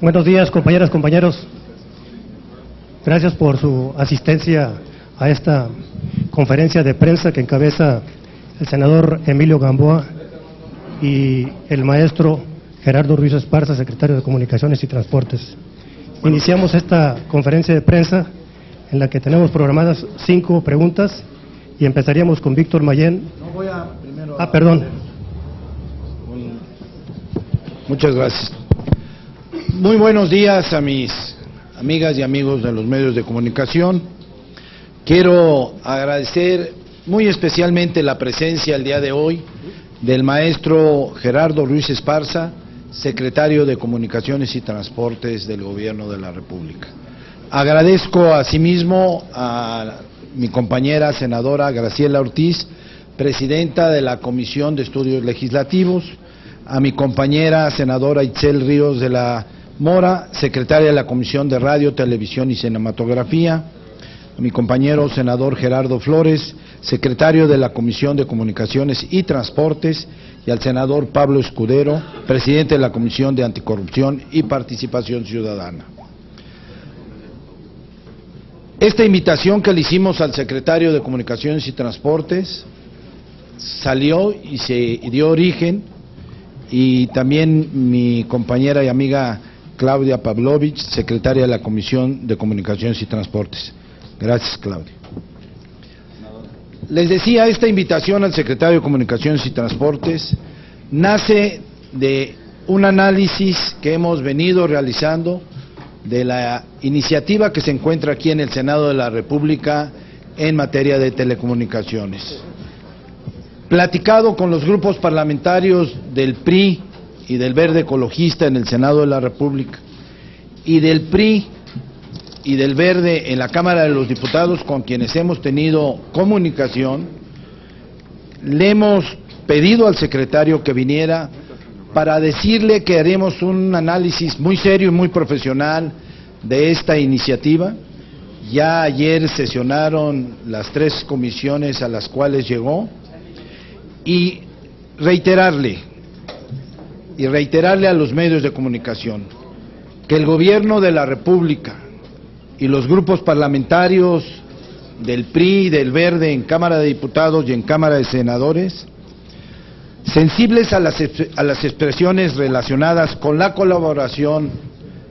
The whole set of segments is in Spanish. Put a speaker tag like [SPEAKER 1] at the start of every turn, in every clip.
[SPEAKER 1] Buenos días, compañeras, compañeros. Gracias por su asistencia a esta conferencia de prensa que encabeza el senador Emilio Gamboa y el maestro Gerardo Ruiz Esparza, secretario de Comunicaciones y Transportes. Iniciamos esta conferencia de prensa en la que tenemos programadas 5 preguntas y empezaríamos con Víctor Mayén. Perdón.
[SPEAKER 2] Muchas gracias. Muy buenos días a mis amigas y amigos de los medios de comunicación. Quiero agradecer muy especialmente la presencia el día de hoy del maestro Gerardo Ruiz Esparza, secretario de Comunicaciones y Transportes del Gobierno de la República. Agradezco asimismo a mi compañera senadora Graciela Ortiz, presidenta de la Comisión de Estudios Legislativos, a mi compañera senadora Itzel Ríos de la Mora, secretaria de la Comisión de Radio, Televisión y Cinematografía, a mi compañero senador Gerardo Flores, secretario de la Comisión de Comunicaciones y Transportes, y al senador Pablo Escudero, presidente de la Comisión de Anticorrupción y Participación Ciudadana. Esta invitación que le hicimos al secretario de Comunicaciones y Transportes salió y se dio origen, y también mi compañera y amiga Claudia Pavlovich, secretaria de la Comisión de Comunicaciones y Transportes. Gracias, Claudia. Les decía, esta invitación al secretario de Comunicaciones y Transportes nace de un análisis que hemos venido realizando de la iniciativa que se encuentra aquí en el Senado de la República en materia de telecomunicaciones. Platicado con los grupos parlamentarios del PRI y del Verde Ecologista en el Senado de la República, y del PRI y del Verde en la Cámara de los Diputados, con quienes hemos tenido comunicación, le hemos pedido al secretario que viniera para decirle que haremos un análisis muy serio y muy profesional de esta iniciativa. Ya ayer sesionaron las 3 comisiones a las cuales llegó, y reiterarle a los medios de comunicación que el Gobierno de la República y los grupos parlamentarios del PRI y del Verde en Cámara de Diputados y en Cámara de Senadores, sensibles a las expresiones relacionadas con la colaboración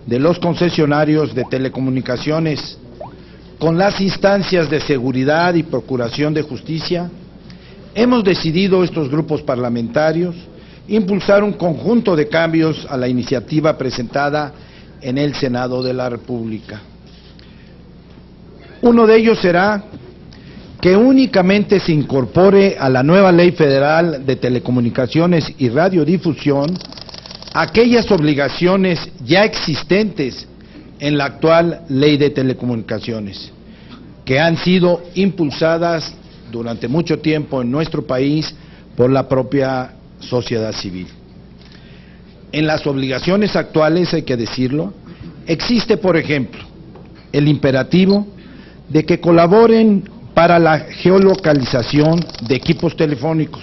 [SPEAKER 2] de los concesionarios de telecomunicaciones con las instancias de seguridad y procuración de justicia, hemos decidido estos grupos parlamentarios impulsar un conjunto de cambios a la iniciativa presentada en el Senado de la República. Uno de ellos será que únicamente se incorpore a la nueva Ley Federal de Telecomunicaciones y Radiodifusión aquellas obligaciones ya existentes en la actual Ley de Telecomunicaciones, que han sido impulsadas durante mucho tiempo en nuestro país por la propia sociedad civil. En las obligaciones actuales, hay que decirlo, existe, por ejemplo, el imperativo de que colaboren para la geolocalización de equipos telefónicos,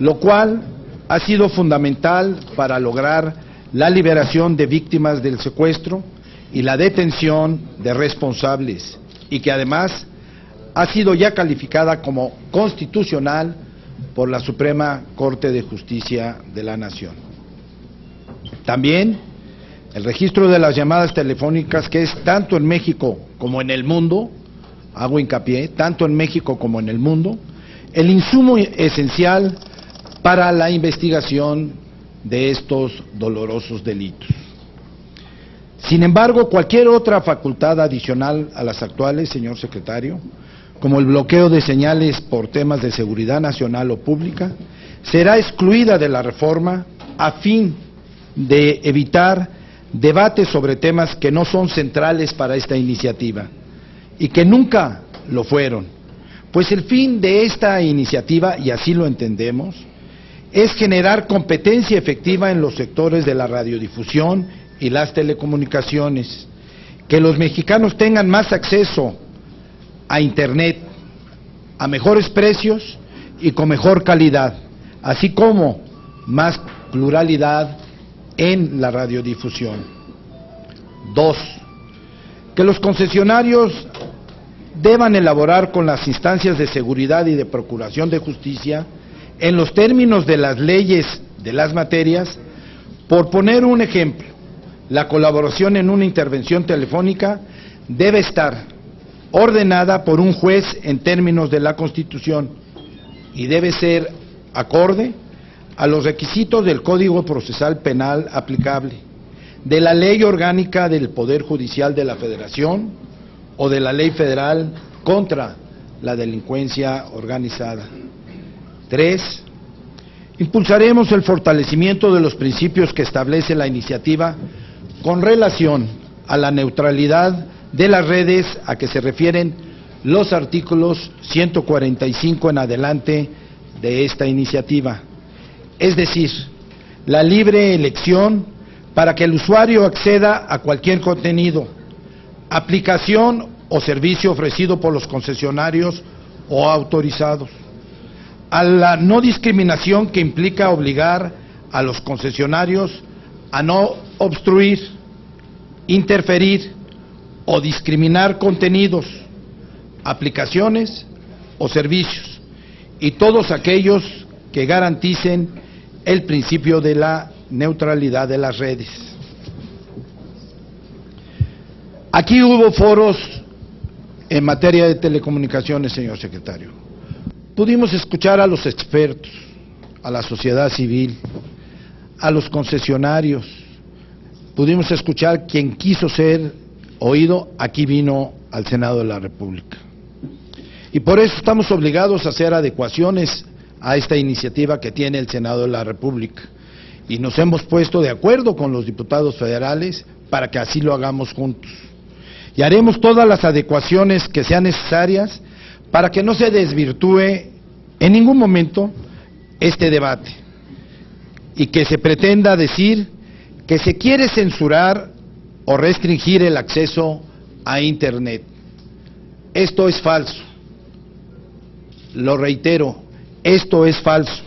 [SPEAKER 2] lo cual ha sido fundamental para lograr la liberación de víctimas del secuestro y la detención de responsables, y que además ha sido ya calificada como constitucional por la Suprema Corte de Justicia de la Nación. También el registro de las llamadas telefónicas, que es tanto en México como en el mundo, hago hincapié, tanto en México como en el mundo, el insumo esencial para la investigación de estos dolorosos delitos. Sin embargo, cualquier otra facultad adicional a las actuales, señor secretario, como el bloqueo de señales por temas de seguridad nacional o pública, será excluida de la reforma a fin de evitar debates sobre temas que no son centrales para esta iniciativa y que nunca lo fueron, pues el fin de esta iniciativa, y así lo entendemos, es generar competencia efectiva en los sectores de la radiodifusión y las telecomunicaciones, que los mexicanos tengan más acceso a Internet, a mejores precios y con mejor calidad, así como más pluralidad en la radiodifusión. 2. Que los concesionarios deban elaborar con las instancias de seguridad y de procuración de justicia, en los términos de las leyes de las materias. Por poner un ejemplo, la colaboración en una intervención telefónica debe estar ordenada por un juez en términos de la Constitución y debe ser acorde a los requisitos del Código Procesal Penal aplicable, de la Ley Orgánica del Poder Judicial de la Federación o de la Ley Federal contra la delincuencia organizada. 3. Impulsaremos el fortalecimiento de los principios que establece la iniciativa con relación a la neutralidad de las redes a que se refieren los artículos 145 en adelante de esta iniciativa, es decir, la libre elección para que el usuario acceda a cualquier contenido, aplicación o servicio ofrecido por los concesionarios o autorizados, a la no discriminación que implica obligar a los concesionarios a no obstruir, interferir o discriminar contenidos, aplicaciones o servicios, y todos aquellos que garanticen el principio de la neutralidad de las redes. Aquí hubo foros en materia de telecomunicaciones, señor secretario. Pudimos escuchar a los expertos, a la sociedad civil, a los concesionarios, pudimos escuchar quien quiso ser oído, aquí vino al Senado de la República. Y por eso estamos obligados a hacer adecuaciones a esta iniciativa que tiene el Senado de la República. Y nos hemos puesto de acuerdo con los diputados federales para que así lo hagamos juntos. Y haremos todas las adecuaciones que sean necesarias para que no se desvirtúe en ningún momento este debate y que se pretenda decir que se quiere censurar o restringir el acceso a Internet. Esto es falso. Lo reitero, esto es falso.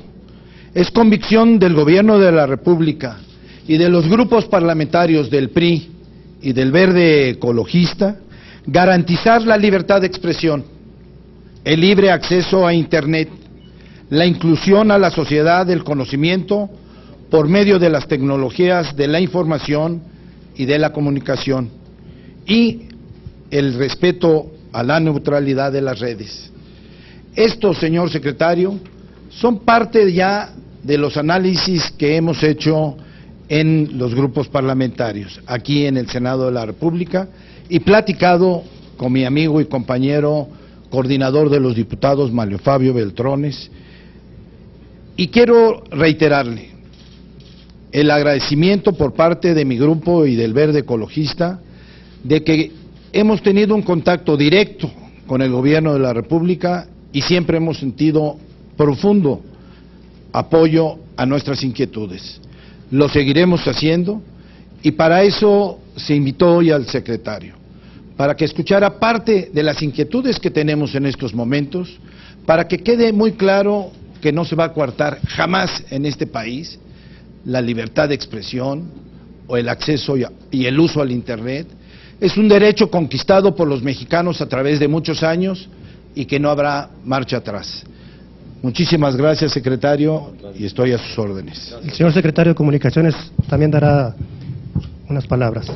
[SPEAKER 2] Es convicción del Gobierno de la República y de los grupos parlamentarios del PRI y del Verde Ecologista garantizar la libertad de expresión, el libre acceso a Internet, la inclusión a la sociedad del conocimiento por medio de las tecnologías de la información y de la comunicación, y el respeto a la neutralidad de las redes. Esto, señor secretario, son parte ya de los análisis que hemos hecho en los grupos parlamentarios, aquí en el Senado de la República, y platicado con mi amigo y compañero coordinador de los diputados, Mario Fabio Beltrones, y quiero reiterarle el agradecimiento por parte de mi grupo y del Verde Ecologista de que hemos tenido un contacto directo con el Gobierno de la República y siempre hemos sentido profundo apoyo a nuestras inquietudes. Lo seguiremos haciendo y para eso se invitó hoy al secretario, para que escuchara parte de las inquietudes que tenemos en estos momentos, para que quede muy claro que no se va a coartar jamás en este país la libertad de expresión o el acceso y el uso al Internet. Es un derecho conquistado por los mexicanos a través de muchos años y que no habrá marcha atrás. Muchísimas gracias, secretario, y estoy a sus órdenes.
[SPEAKER 1] El señor secretario de Comunicaciones también dará unas palabras.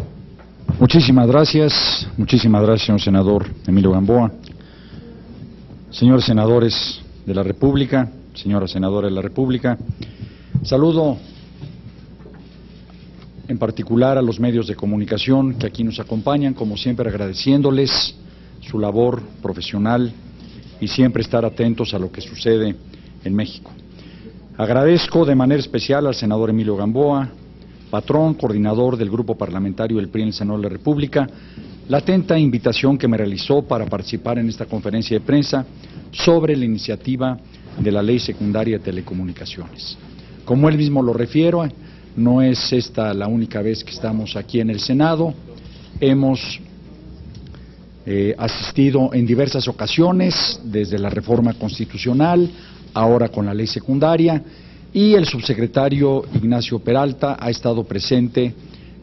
[SPEAKER 3] Muchísimas gracias, señor senador Emilio Gamboa. Señores senadores de la República, señora senadora de la República, saludo en particular a los medios de comunicación que aquí nos acompañan, como siempre agradeciéndoles su labor profesional y siempre estar atentos a lo que sucede en México. Agradezco de manera especial al senador Emilio Gamboa, patrón, coordinador del Grupo Parlamentario del PRI en el Senado de la República, la atenta invitación que me realizó para participar en esta conferencia de prensa sobre la iniciativa de la Ley Secundaria de Telecomunicaciones. Como él mismo lo refiero, no es esta la única vez que estamos aquí en el Senado, hemos asistido en diversas ocasiones, desde la reforma constitucional, ahora con la ley secundaria, y el subsecretario Ignacio Peralta ha estado presente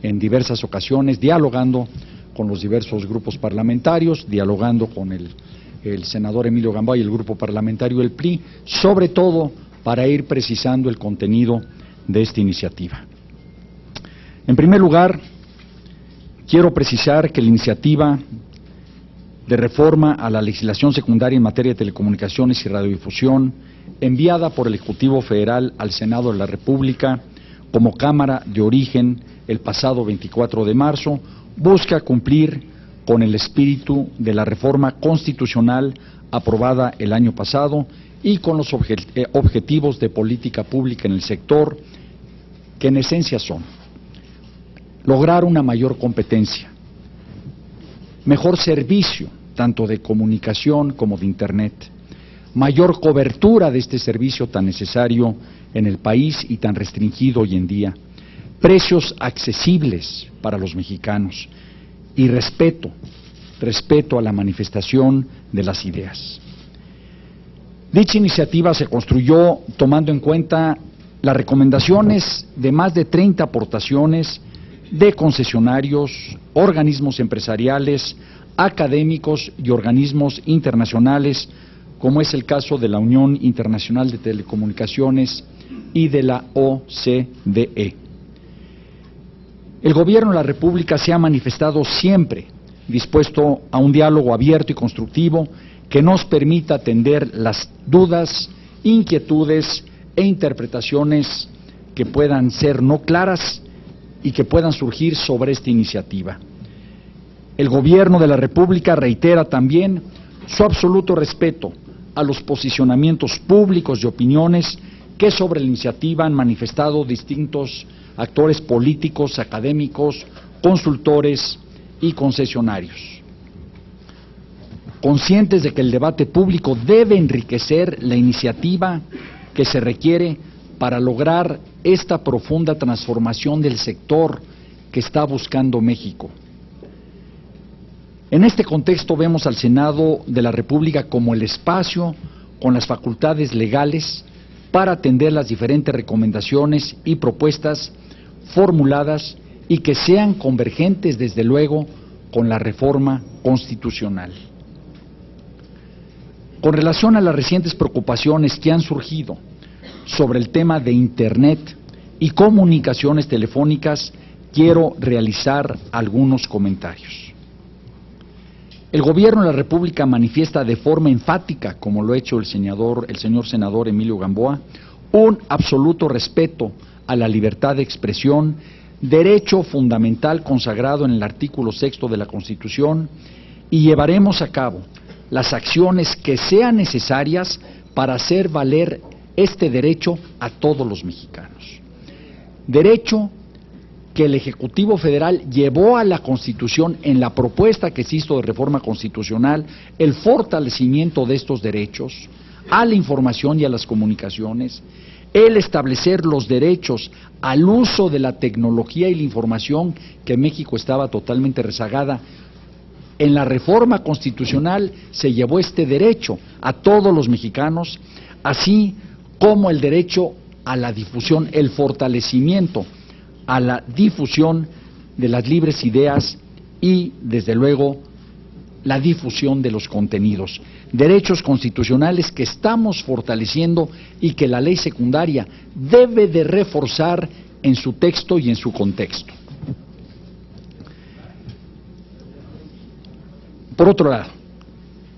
[SPEAKER 3] en diversas ocasiones, dialogando con los diversos grupos parlamentarios, dialogando con el senador Emilio Gamboa y el grupo parlamentario del PRI, sobre todo para ir precisando el contenido de esta iniciativa. En primer lugar, quiero precisar que la iniciativa de reforma a la legislación secundaria en materia de telecomunicaciones y radiodifusión, enviada por el Ejecutivo Federal al Senado de la República como Cámara de Origen el pasado 24 de marzo, busca cumplir con el espíritu de la reforma constitucional aprobada el año pasado y con los objetivos de política pública en el sector, que en esencia son: lograr una mayor competencia, mejor servicio, tanto de comunicación como de Internet, mayor cobertura de este servicio tan necesario en el país y tan restringido hoy en día, precios accesibles para los mexicanos y respeto a la manifestación de las ideas. Dicha iniciativa se construyó tomando en cuenta las recomendaciones de más de 30 aportaciones de concesionarios, organismos empresariales, académicos y organismos internacionales, como es el caso de la Unión Internacional de Telecomunicaciones y de la OCDE. El Gobierno de la República se ha manifestado siempre dispuesto a un diálogo abierto y constructivo que nos permita atender las dudas, inquietudes e interpretaciones que puedan ser no claras y que puedan surgir sobre esta iniciativa. El Gobierno de la República reitera también su absoluto respeto a los posicionamientos públicos y opiniones que sobre la iniciativa han manifestado distintos actores políticos, académicos, consultores y concesionarios. Conscientes de que el debate público debe enriquecer la iniciativa que se requiere para lograr esta profunda transformación del sector que está buscando México. En este contexto vemos al Senado de la República como el espacio con las facultades legales para atender las diferentes recomendaciones y propuestas formuladas y que sean convergentes, desde luego, con la reforma constitucional. Con relación a las recientes preocupaciones que han surgido sobre el tema de Internet y comunicaciones telefónicas, quiero realizar algunos comentarios. El Gobierno de la República manifiesta de forma enfática, como lo ha hecho el señor senador Emilio Gamboa, un absoluto respeto a la libertad de expresión, derecho fundamental consagrado en el artículo 6º de la Constitución, y llevaremos a cabo las acciones que sean necesarias para hacer valer este derecho a todos los mexicanos. Derecho que el Ejecutivo Federal llevó a la Constitución en la propuesta que se hizo de reforma constitucional, el fortalecimiento de estos derechos a la información y a las comunicaciones, el establecer los derechos al uso de la tecnología y la información, que México estaba totalmente rezagada. En la reforma constitucional se llevó este derecho a todos los mexicanos, así como el derecho a la difusión, el fortalecimiento a la difusión de las libres ideas y, desde luego, la difusión de los contenidos. Derechos constitucionales que estamos fortaleciendo y que la ley secundaria debe de reforzar en su texto y en su contexto. Por otro lado,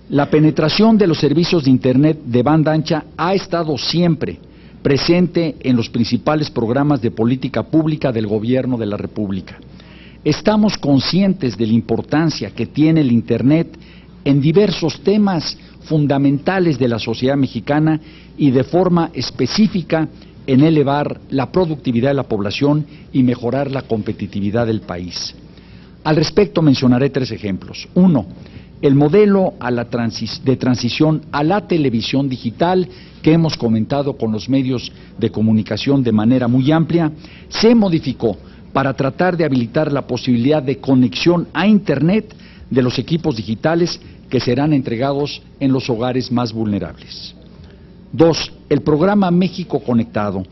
[SPEAKER 3] la penetración de los servicios de Internet de banda ancha ha estado siempre presente en los principales programas de política pública del Gobierno de la República. Estamos conscientes de la importancia que tiene el Internet en diversos temas fundamentales de la sociedad mexicana y de forma específica en elevar la productividad de la población y mejorar la competitividad del país. Al respecto mencionaré 3 ejemplos. 1. El modelo de transición a la televisión digital que hemos comentado con los medios de comunicación de manera muy amplia, se modificó para tratar de habilitar la posibilidad de conexión a Internet de los equipos digitales que serán entregados en los hogares más vulnerables. 2. El programa México Conectado,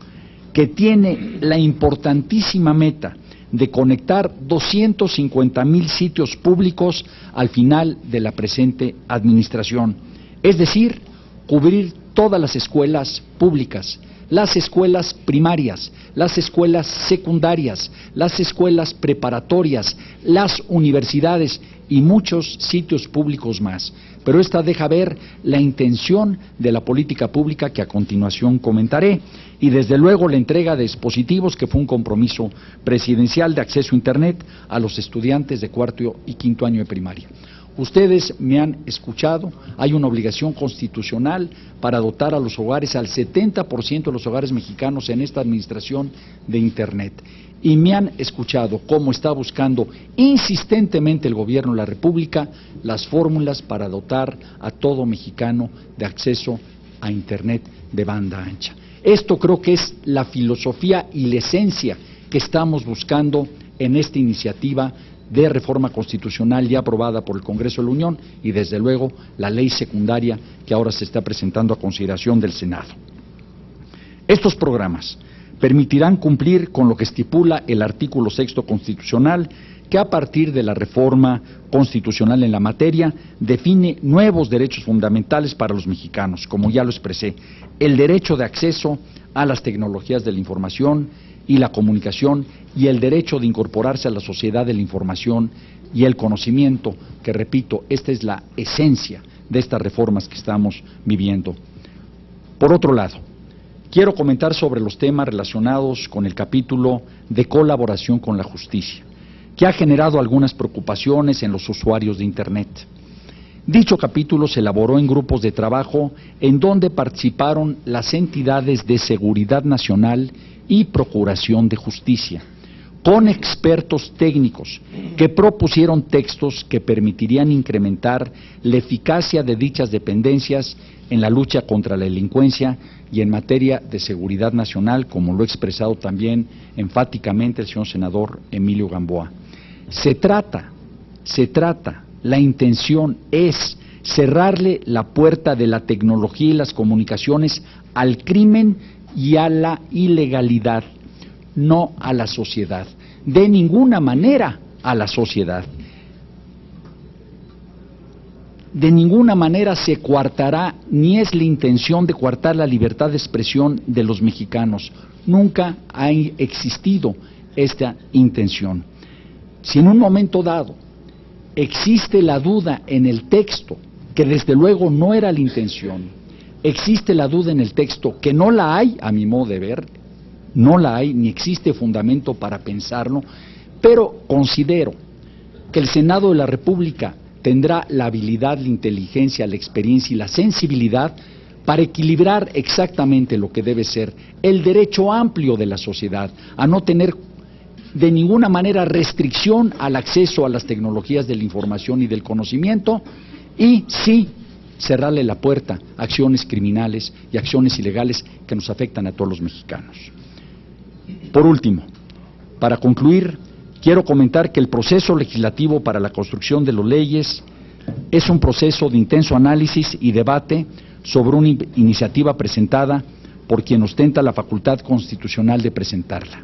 [SPEAKER 3] que tiene la importantísima meta de conectar 250,000 sitios públicos al final de la presente administración, es decir, cubrir todas las escuelas públicas, las escuelas primarias, las escuelas secundarias, las escuelas preparatorias, las universidades y muchos sitios públicos más. Pero esta deja ver la intención de la política pública que a continuación comentaré, y desde luego la entrega de dispositivos, que fue un compromiso presidencial de acceso a Internet a los estudiantes de cuarto y quinto año de primaria. Ustedes me han escuchado, hay una obligación constitucional para dotar a los hogares, al 70% de los hogares mexicanos en esta administración, de Internet. Y me han escuchado cómo está buscando insistentemente el Gobierno de la República las fórmulas para dotar a todo mexicano de acceso a Internet de banda ancha. Esto creo que es la filosofía y la esencia que estamos buscando en esta iniciativa de reforma constitucional ya aprobada por el Congreso de la Unión, y desde luego la ley secundaria que ahora se está presentando a consideración del Senado. Estos programas permitirán cumplir con lo que estipula el artículo 6º constitucional, que a partir de la reforma constitucional en la materia define nuevos derechos fundamentales para los mexicanos, como ya lo expresé: el derecho de acceso a las tecnologías de la información y la comunicación, y el derecho de incorporarse a la sociedad de la información y el conocimiento, que repito, esta es la esencia de estas reformas que estamos viviendo. Por otro lado, quiero comentar sobre los temas relacionados con el capítulo de colaboración con la justicia, que ha generado algunas preocupaciones en los usuarios de Internet. Dicho capítulo se elaboró en grupos de trabajo en donde participaron las entidades de seguridad nacional y procuración de justicia, con expertos técnicos que propusieron textos que permitirían incrementar la eficacia de dichas dependencias en la lucha contra la delincuencia y en materia de seguridad nacional, como lo ha expresado también enfáticamente el señor senador Emilio Gamboa. La intención es cerrarle la puerta de la tecnología y las comunicaciones al crimen y a la ilegalidad, no a la sociedad, de ninguna manera a la sociedad. De ninguna manera se coartará, ni es la intención de coartar la libertad de expresión de los mexicanos. Nunca ha existido esta intención. Si en un momento dado existe la duda en el texto, que desde luego no era la intención, existe la duda en el texto, que no la hay, a mi modo de ver, no la hay, ni existe fundamento para pensarlo, pero considero que el Senado de la República tendrá la habilidad, la inteligencia, la experiencia y la sensibilidad para equilibrar exactamente lo que debe ser el derecho amplio de la sociedad, a no tener de ninguna manera restricción al acceso a las tecnologías de la información y del conocimiento, y sí cerrarle la puerta a acciones criminales y acciones ilegales que nos afectan a todos los mexicanos. Por último, para concluir, quiero comentar que el proceso legislativo para la construcción de las leyes es un proceso de intenso análisis y debate sobre una iniciativa presentada por quien ostenta la facultad constitucional de presentarla.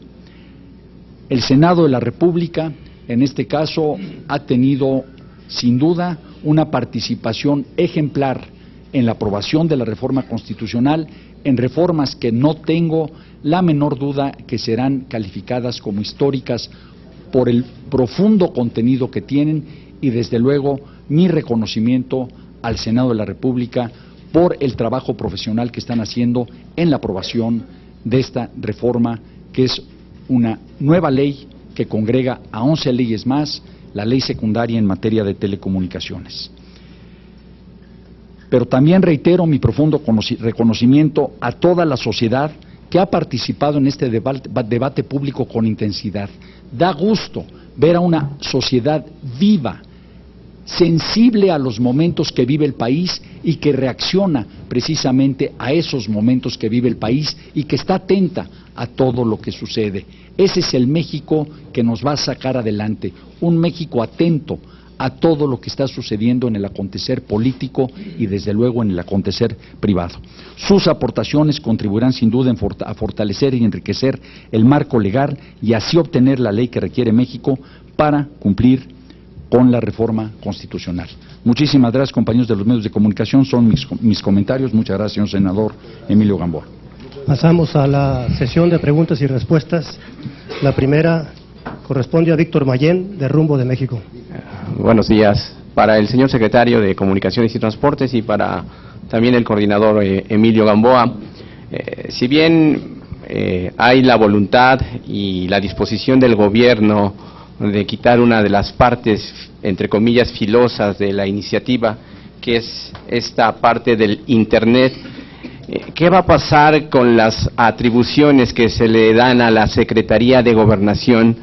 [SPEAKER 3] El Senado de la República, en este caso, ha tenido, sin duda, una participación ejemplar en la aprobación de la reforma constitucional, en reformas que no tengo la menor duda que serán calificadas como históricas por el profundo contenido que tienen, y desde luego mi reconocimiento al Senado de la República por el trabajo profesional que están haciendo en la aprobación de esta reforma, que es una nueva ley que congrega a 11 leyes más, la ley secundaria en materia de telecomunicaciones. Pero también reitero mi profundo reconocimiento a toda la sociedad que ha participado en este debate público con intensidad. Da gusto ver a una sociedad viva, sensible a los momentos que vive el país y que reacciona precisamente a esos momentos que vive el país y que está atenta a todo lo que sucede. Ese es el México que nos va a sacar adelante, un México atento a todo lo que está sucediendo en el acontecer político y desde luego en el acontecer privado. Sus aportaciones contribuirán sin duda a fortalecer y enriquecer el marco legal y así obtener la ley que requiere México para cumplir con la reforma constitucional. Muchísimas gracias, compañeros de los medios de comunicación, son mis comentarios. Muchas gracias, señor senador Emilio Gamboa.
[SPEAKER 1] Pasamos a la sesión de preguntas y respuestas. La primera corresponde a Víctor Mayén, de Rumbo de México.
[SPEAKER 4] Buenos días. Para el señor secretario de Comunicaciones y Transportes y para también el coordinador Emilio Gamboa, si bien hay la voluntad y la disposición del gobierno de quitar una de las partes, entre comillas, filosas de la iniciativa, que es esta parte del Internet, ¿qué va a pasar con las atribuciones que se le dan a la Secretaría de Gobernación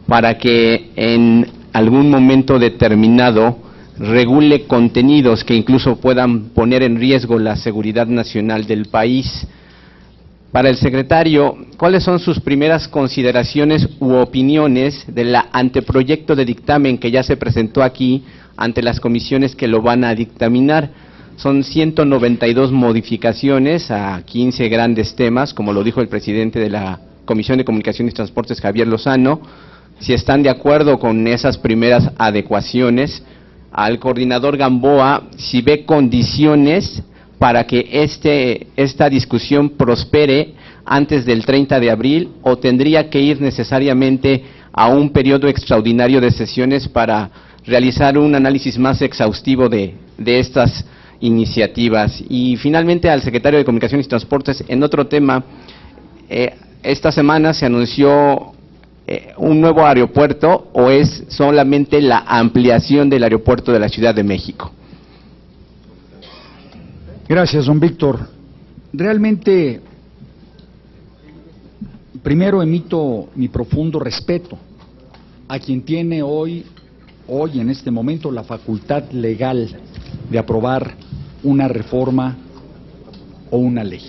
[SPEAKER 4] para que en algún momento determinado regule contenidos que incluso puedan poner en riesgo la seguridad nacional del país? Para el secretario, ¿cuáles son sus primeras consideraciones u opiniones del anteproyecto de dictamen que ya se presentó aquí ante las comisiones que lo van a dictaminar? Son 192 modificaciones a 15 grandes temas, como lo dijo el presidente de la Comisión de Comunicaciones y Transportes, Javier Lozano. Si están de acuerdo con esas primeras adecuaciones, al coordinador Gamboa, si ve condiciones para que esta discusión prospere antes del 30 de abril o tendría que ir necesariamente a un periodo extraordinario de sesiones para realizar un análisis más exhaustivo de estas iniciativas. Y finalmente al secretario de Comunicaciones y Transportes, en otro tema, esta semana se anunció un nuevo aeropuerto o es solamente la ampliación del aeropuerto de la Ciudad de México.
[SPEAKER 3] Gracias, don Víctor. Realmente, primero emito mi profundo respeto a quien tiene hoy en este momento, la facultad legal de aprobar una reforma o una ley.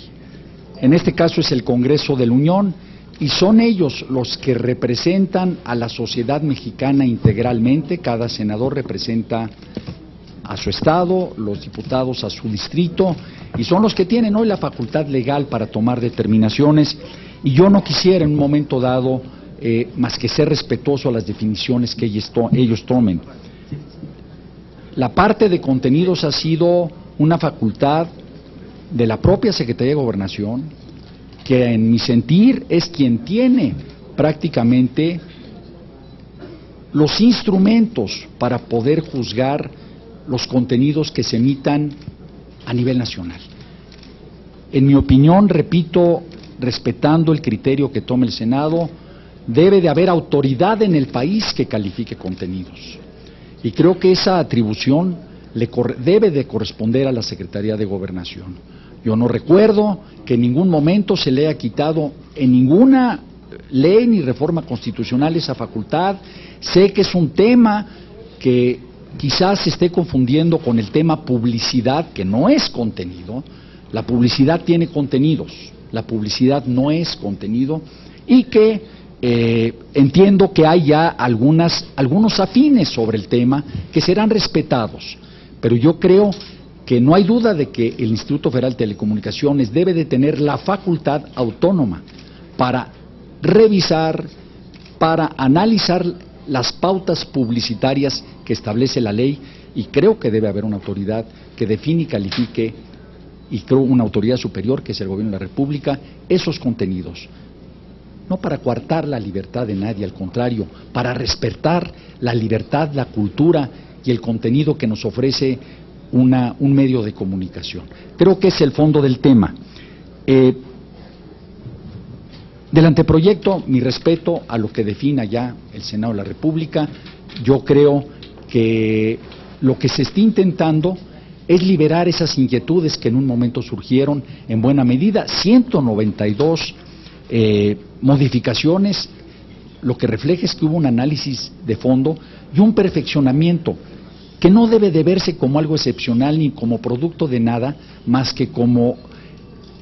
[SPEAKER 3] En este caso es el Congreso de la Unión y son ellos los que representan a la sociedad mexicana integralmente. Cada senador representa a su estado, los diputados a su distrito, y son los que tienen hoy la facultad legal para tomar determinaciones, y yo no quisiera en un momento dado más que ser respetuoso a las definiciones que ellos tomen. La parte de contenidos ha sido una facultad de la propia Secretaría de Gobernación, que en mi sentir es quien tiene prácticamente los instrumentos para poder juzgar los contenidos que se emitan a nivel nacional. En mi opinión, repito, respetando el criterio que tome el Senado, debe de haber autoridad en el país que califique contenidos. Y creo que esa atribución debe de corresponder a la Secretaría de Gobernación. Yo no recuerdo que en ningún momento se le haya quitado en ninguna ley ni reforma constitucional esa facultad. Sé que es un tema que quizás se esté confundiendo con el tema publicidad, que no es contenido. La publicidad tiene contenidos, la publicidad no es contenido, y que entiendo que hay ya algunos afines sobre el tema que serán respetados, pero yo creo que no hay duda de que el Instituto Federal de Telecomunicaciones debe de tener la facultad autónoma para revisar, para analizar las pautas publicitarias que establece la ley, y creo que debe haber una autoridad que define y califique, y creo una autoridad superior que es el Gobierno de la República, esos contenidos. No para coartar la libertad de nadie, al contrario, para respetar la libertad, la cultura y el contenido que nos ofrece un medio de comunicación. Creo que es el fondo del tema. Del anteproyecto, mi respeto a lo que defina ya el Senado de la República. Yo creo que lo que se está intentando es liberar esas inquietudes que en un momento surgieron en buena medida. 192 modificaciones, lo que refleja es que hubo un análisis de fondo y un perfeccionamiento que no debe de verse como algo excepcional ni como producto de nada, más que como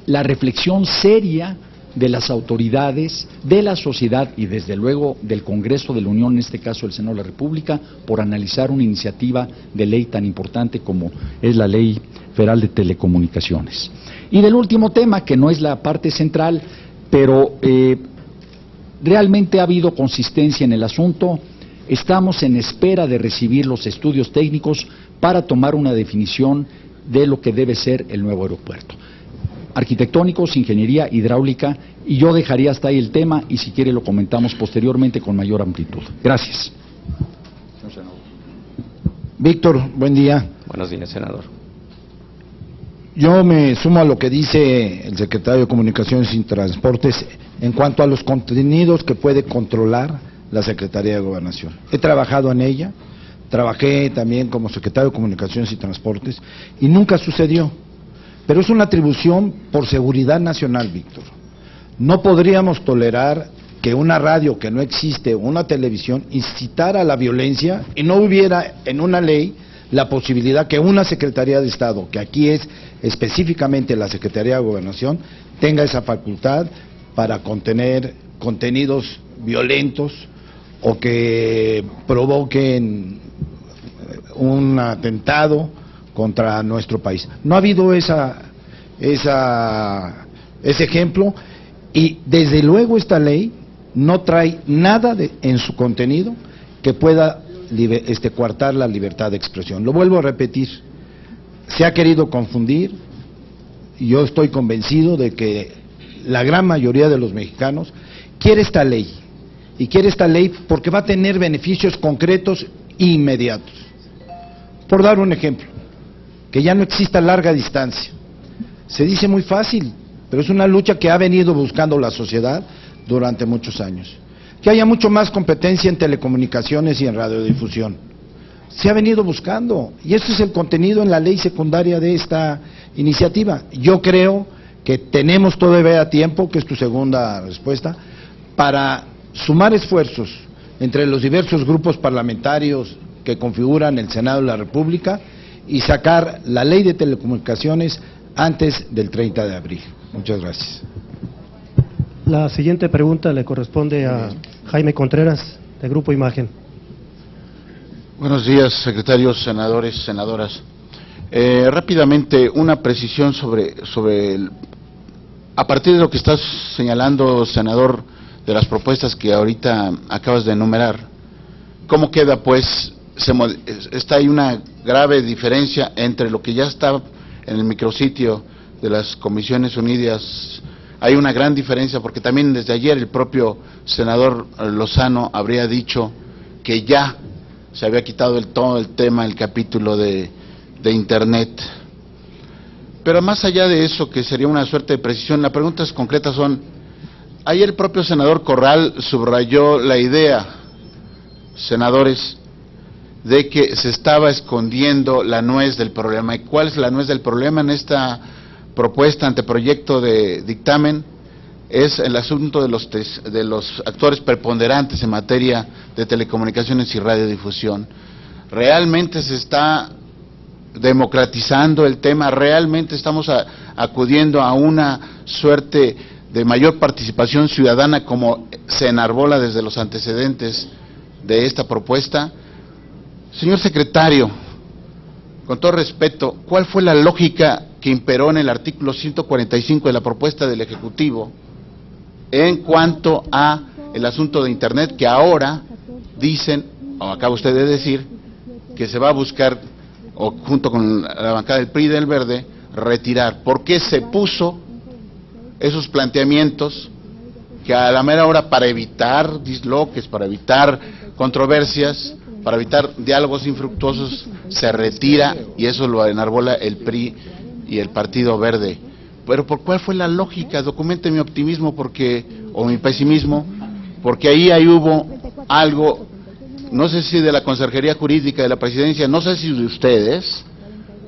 [SPEAKER 3] la reflexión seria de las autoridades, de la sociedad y desde luego del Congreso de la Unión, en este caso el Senado de la República, por analizar una iniciativa de ley tan importante como es la Ley Federal de Telecomunicaciones. Y del último tema, que no es la parte central, pero realmente ha habido consistencia en el asunto. Estamos en espera de recibir los estudios técnicos para tomar una definición de lo que debe ser el nuevo aeropuerto. Arquitectónicos, ingeniería, hidráulica, y yo dejaría hasta ahí el tema y si quiere lo comentamos posteriormente con mayor amplitud. Gracias.
[SPEAKER 2] Víctor, buen día.
[SPEAKER 4] Buenos días, senador.
[SPEAKER 2] Yo me sumo a lo que dice el secretario de Comunicaciones y Transportes en cuanto a los contenidos que puede controlar la Secretaría de Gobernación. He trabajado en ella, trabajé también como secretario de Comunicaciones y Transportes y nunca sucedió. Pero es una atribución por seguridad nacional, Víctor. No podríamos tolerar que una radio que no existe, una televisión, incitara a la violencia y no hubiera en una ley la posibilidad que una Secretaría de Estado, que aquí es específicamente la Secretaría de Gobernación, tenga esa facultad para contener contenidos violentos o que provoquen un atentado contra nuestro país. No ha habido ese ejemplo y desde luego esta ley no trae nada en su contenido que pueda coartar la libertad de expresión. Lo vuelvo a repetir, se ha querido confundir y yo estoy convencido de que la gran mayoría de los mexicanos quiere esta ley y quiere esta ley porque va a tener beneficios concretos e inmediatos. Por dar un ejemplo, que ya no exista larga distancia. Se dice muy fácil, pero es una lucha que ha venido buscando la sociedad durante muchos años. Que haya mucho más competencia en telecomunicaciones y en radiodifusión. Se ha venido buscando, y este es el contenido en la ley secundaria de esta iniciativa. Yo creo que tenemos todavía tiempo, que es tu segunda respuesta, para sumar esfuerzos entre los diversos grupos parlamentarios que configuran el Senado de la República y sacar la ley de telecomunicaciones antes del 30 de abril. Muchas gracias.
[SPEAKER 1] La siguiente pregunta le corresponde a Jaime Contreras, de Grupo Imagen.
[SPEAKER 5] Buenos días, secretarios, senadores, senadoras. Rápidamente, una precisión a partir de lo que estás señalando, senador, de las propuestas que ahorita acabas de enumerar, ¿cómo queda, pues? Está ahí una grave diferencia entre lo que ya está en el micrositio de las Comisiones Unidas. Hay una gran diferencia porque también desde ayer el propio senador Lozano habría dicho que ya se había quitado todo el tema, el capítulo de Internet. Pero más allá de eso, que sería una suerte de precisión, las preguntas concretas son, ayer el propio senador Corral subrayó la idea, senadores, de que se estaba escondiendo la nuez del problema. ¿Y cuál es la nuez del problema en esta propuesta, anteproyecto de dictamen? Es el asunto de los actores preponderantes en materia de telecomunicaciones y radiodifusión. ¿Realmente se está democratizando el tema? ¿Realmente estamos acudiendo a una suerte de mayor participación ciudadana como se enarbola desde los antecedentes de esta propuesta? Señor secretario, con todo respeto, ¿cuál fue la lógica que imperó en el artículo 145 de la propuesta del Ejecutivo en cuanto a el asunto de Internet, que ahora dicen, o acaba usted de decir, que se va a buscar, o junto con la bancada del PRI y del Verde, retirar? ¿Por qué se puso esos planteamientos que a la mera hora, para evitar disloques, para evitar controversias, para evitar diálogos infructuosos, se retira, y eso lo enarbola el PRI y el Partido Verde? Pero ¿por cuál fue la lógica? Documente mi optimismo o mi pesimismo, porque ahí hubo algo, no sé si de la Consejería Jurídica de la Presidencia, no sé si de ustedes,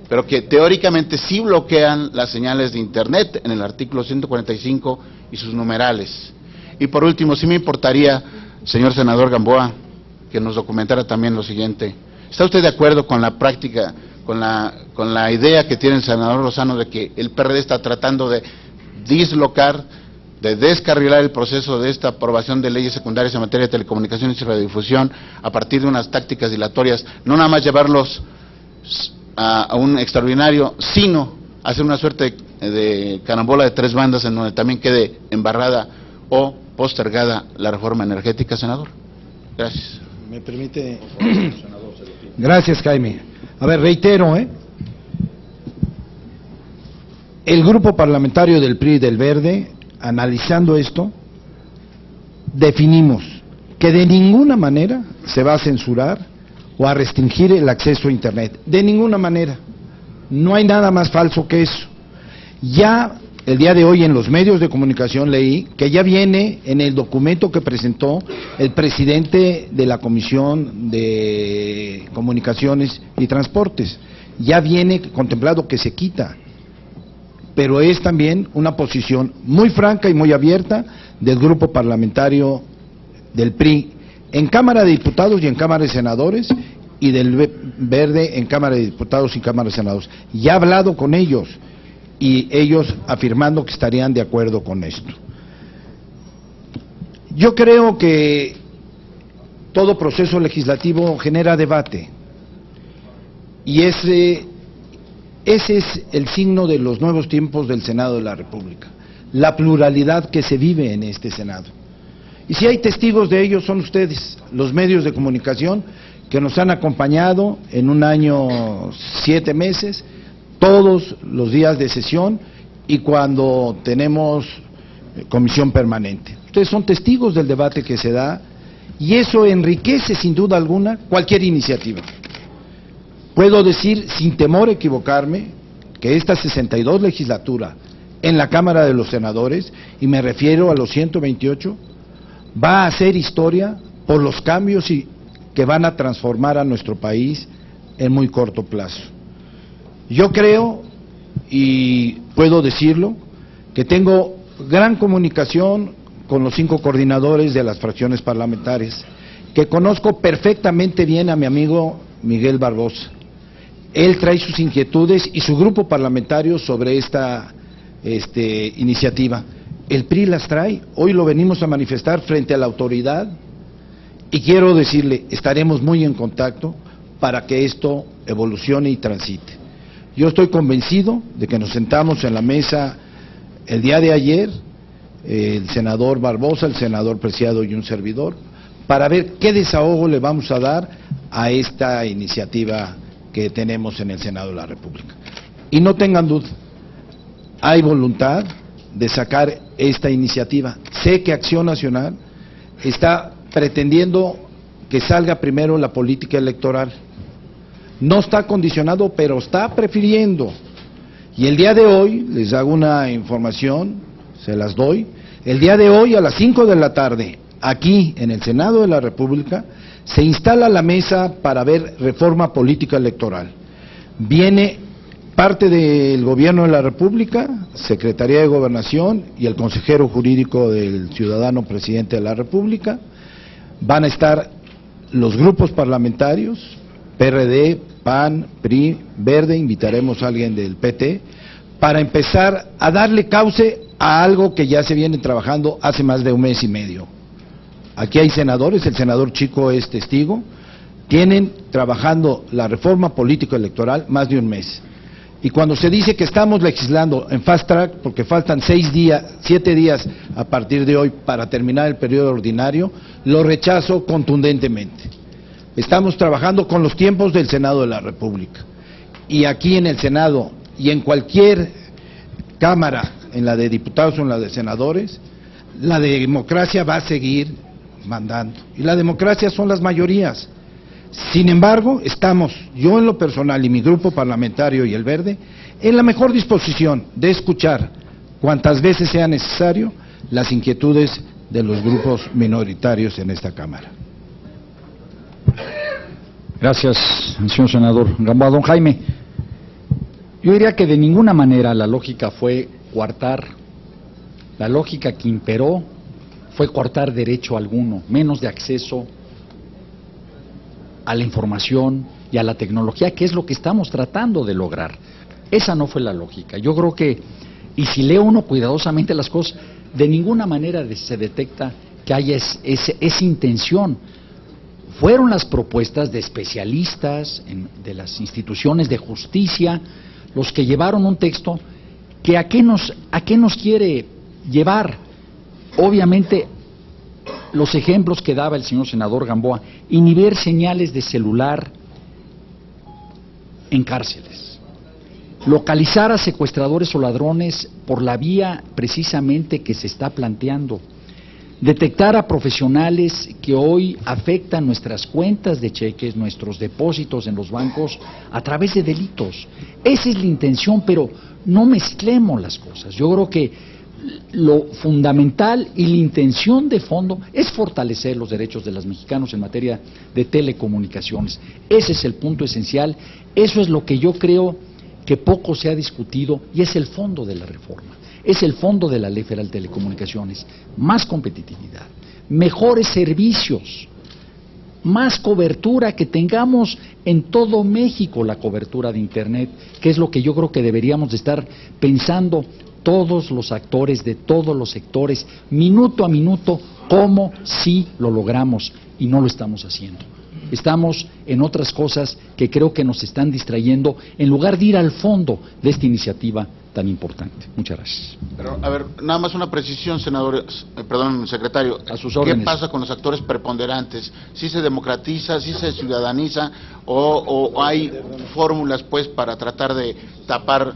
[SPEAKER 5] pero que teóricamente sí bloquean las señales de Internet en el artículo 145 y sus numerales. Y por último, sí me importaría, señor senador Gamboa, que nos documentara también lo siguiente. ¿Está usted de acuerdo con la práctica, con la idea que tiene el senador Lozano de que el PRD está tratando de dislocar de descarrilar el proceso de esta aprobación de leyes secundarias en materia de telecomunicaciones y radiodifusión a partir de unas tácticas dilatorias, no nada más llevarlos a un extraordinario, sino hacer una suerte de carambola de tres bandas en donde también quede embarrada o postergada la reforma energética, senador? Gracias.
[SPEAKER 2] ¿Me permite? Gracias, Jaime. A ver, reitero, el grupo parlamentario del PRI y del Verde, analizando esto, definimos que de ninguna manera se va a censurar o a restringir el acceso a Internet. De ninguna manera. No hay nada más falso que eso. Ya el día de hoy en los medios de comunicación leí que ya viene en el documento que presentó el presidente de la Comisión de Comunicaciones y Transportes. Ya viene contemplado que se quita. Pero es también una posición muy franca y muy abierta del grupo parlamentario del PRI en Cámara de Diputados y en Cámara de Senadores, y del Verde en Cámara de Diputados y Cámara de Senadores. Ya he hablado con ellos y ellos afirmando que estarían de acuerdo con esto. Yo creo que todo proceso legislativo genera debate y ese es el signo de los nuevos tiempos del Senado de la República, la pluralidad que se vive en este Senado. Y si hay testigos de ello son ustedes, los medios de comunicación que nos han acompañado en un año 7 meses, todos los días de sesión y cuando tenemos comisión permanente. Ustedes son testigos del debate que se da y eso enriquece sin duda alguna cualquier iniciativa. Puedo decir sin temor a equivocarme que esta 62 legislatura en la Cámara de los Senadores, y me refiero a los 128, va a hacer historia por los cambios que van a transformar a nuestro país en muy corto plazo. Yo creo, y puedo decirlo, que tengo gran comunicación con los 5 coordinadores de las fracciones parlamentarias, que conozco perfectamente bien a mi amigo Miguel Barbosa. Él trae sus inquietudes y su grupo parlamentario sobre esta iniciativa. El PRI las trae, hoy lo venimos a manifestar frente a la autoridad y quiero decirle, estaremos muy en contacto para que esto evolucione y transite. Yo estoy convencido de que nos sentamos en la mesa el día de ayer, el senador Barbosa, el senador Preciado y un servidor, para ver qué desahogo le vamos a dar a esta iniciativa que tenemos en el Senado de la República. Y no tengan duda, hay voluntad de sacar esta iniciativa. Sé que Acción Nacional está pretendiendo que salga primero la política electoral. No está condicionado, pero está prefiriendo. Y el día de hoy, les hago una información, se las doy, el día de hoy a las 5 de la tarde, aquí en el Senado de la República, se instala la mesa para ver reforma política electoral. Viene parte del Gobierno de la República, Secretaría de Gobernación y el consejero jurídico del ciudadano presidente de la República. Van a estar los grupos parlamentarios, PRD, PAN, PRI, Verde, invitaremos a alguien del PT, para empezar a darle cauce a algo que ya se viene trabajando hace más de 1 mes y medio. Aquí hay senadores, el senador Chico es testigo, tienen trabajando la reforma política electoral más de 1 mes. Y cuando se dice que estamos legislando en fast track, porque faltan 7 días a partir de hoy para terminar el periodo ordinario, lo rechazo contundentemente. Estamos trabajando con los tiempos del Senado de la República. Y aquí en el Senado y en cualquier Cámara, en la de diputados o en la de senadores, la democracia va a seguir mandando. Y la democracia son las mayorías. Sin embargo, estamos, yo en lo personal y mi grupo parlamentario y el Verde, en la mejor disposición de escuchar cuantas veces sea necesario las inquietudes de los grupos minoritarios en esta Cámara.
[SPEAKER 3] Gracias, señor senador Gamboa. Don Jaime, yo diría que de ninguna manera la lógica fue coartar, la lógica que imperó fue coartar derecho alguno, menos de acceso a la información y a la tecnología, que es lo que estamos tratando de lograr. Esa no fue la lógica. Yo creo que Y si lee uno cuidadosamente las cosas, de ninguna manera se detecta que haya esa intención. Fueron las propuestas de especialistas, de las instituciones de justicia, los que llevaron un texto que a qué nos quiere llevar. Obviamente, los ejemplos que daba el señor senador Gamboa, inhibir señales de celular en cárceles, localizar a secuestradores o ladrones por la vía precisamente que se está planteando, detectar a profesionales que hoy afectan nuestras cuentas de cheques, nuestros depósitos en los bancos a través de delitos. Esa es la intención, pero no mezclemos las cosas. Yo creo que lo fundamental y la intención de fondo es fortalecer los derechos de los mexicanos en materia de telecomunicaciones. Ese es el punto esencial, eso es lo que yo creo que poco se ha discutido y es el fondo de la reforma. Es el fondo de la Ley Federal de Telecomunicaciones, más competitividad, mejores servicios, más cobertura, que tengamos en todo México la cobertura de Internet, que es lo que yo creo que deberíamos de estar pensando todos los actores de todos los sectores, minuto a minuto, cómo sí lo logramos, y no lo estamos haciendo. Estamos en otras cosas que creo que nos están distrayendo en lugar de ir al fondo de esta iniciativa tan importante. Muchas gracias.
[SPEAKER 5] Pero, a ver, nada más una precisión, secretario.
[SPEAKER 3] A sus órdenes.
[SPEAKER 5] ¿Qué pasa con los actores preponderantes? ¿Sí se democratiza, sí se ciudadaniza o hay fórmulas pues para tratar de tapar,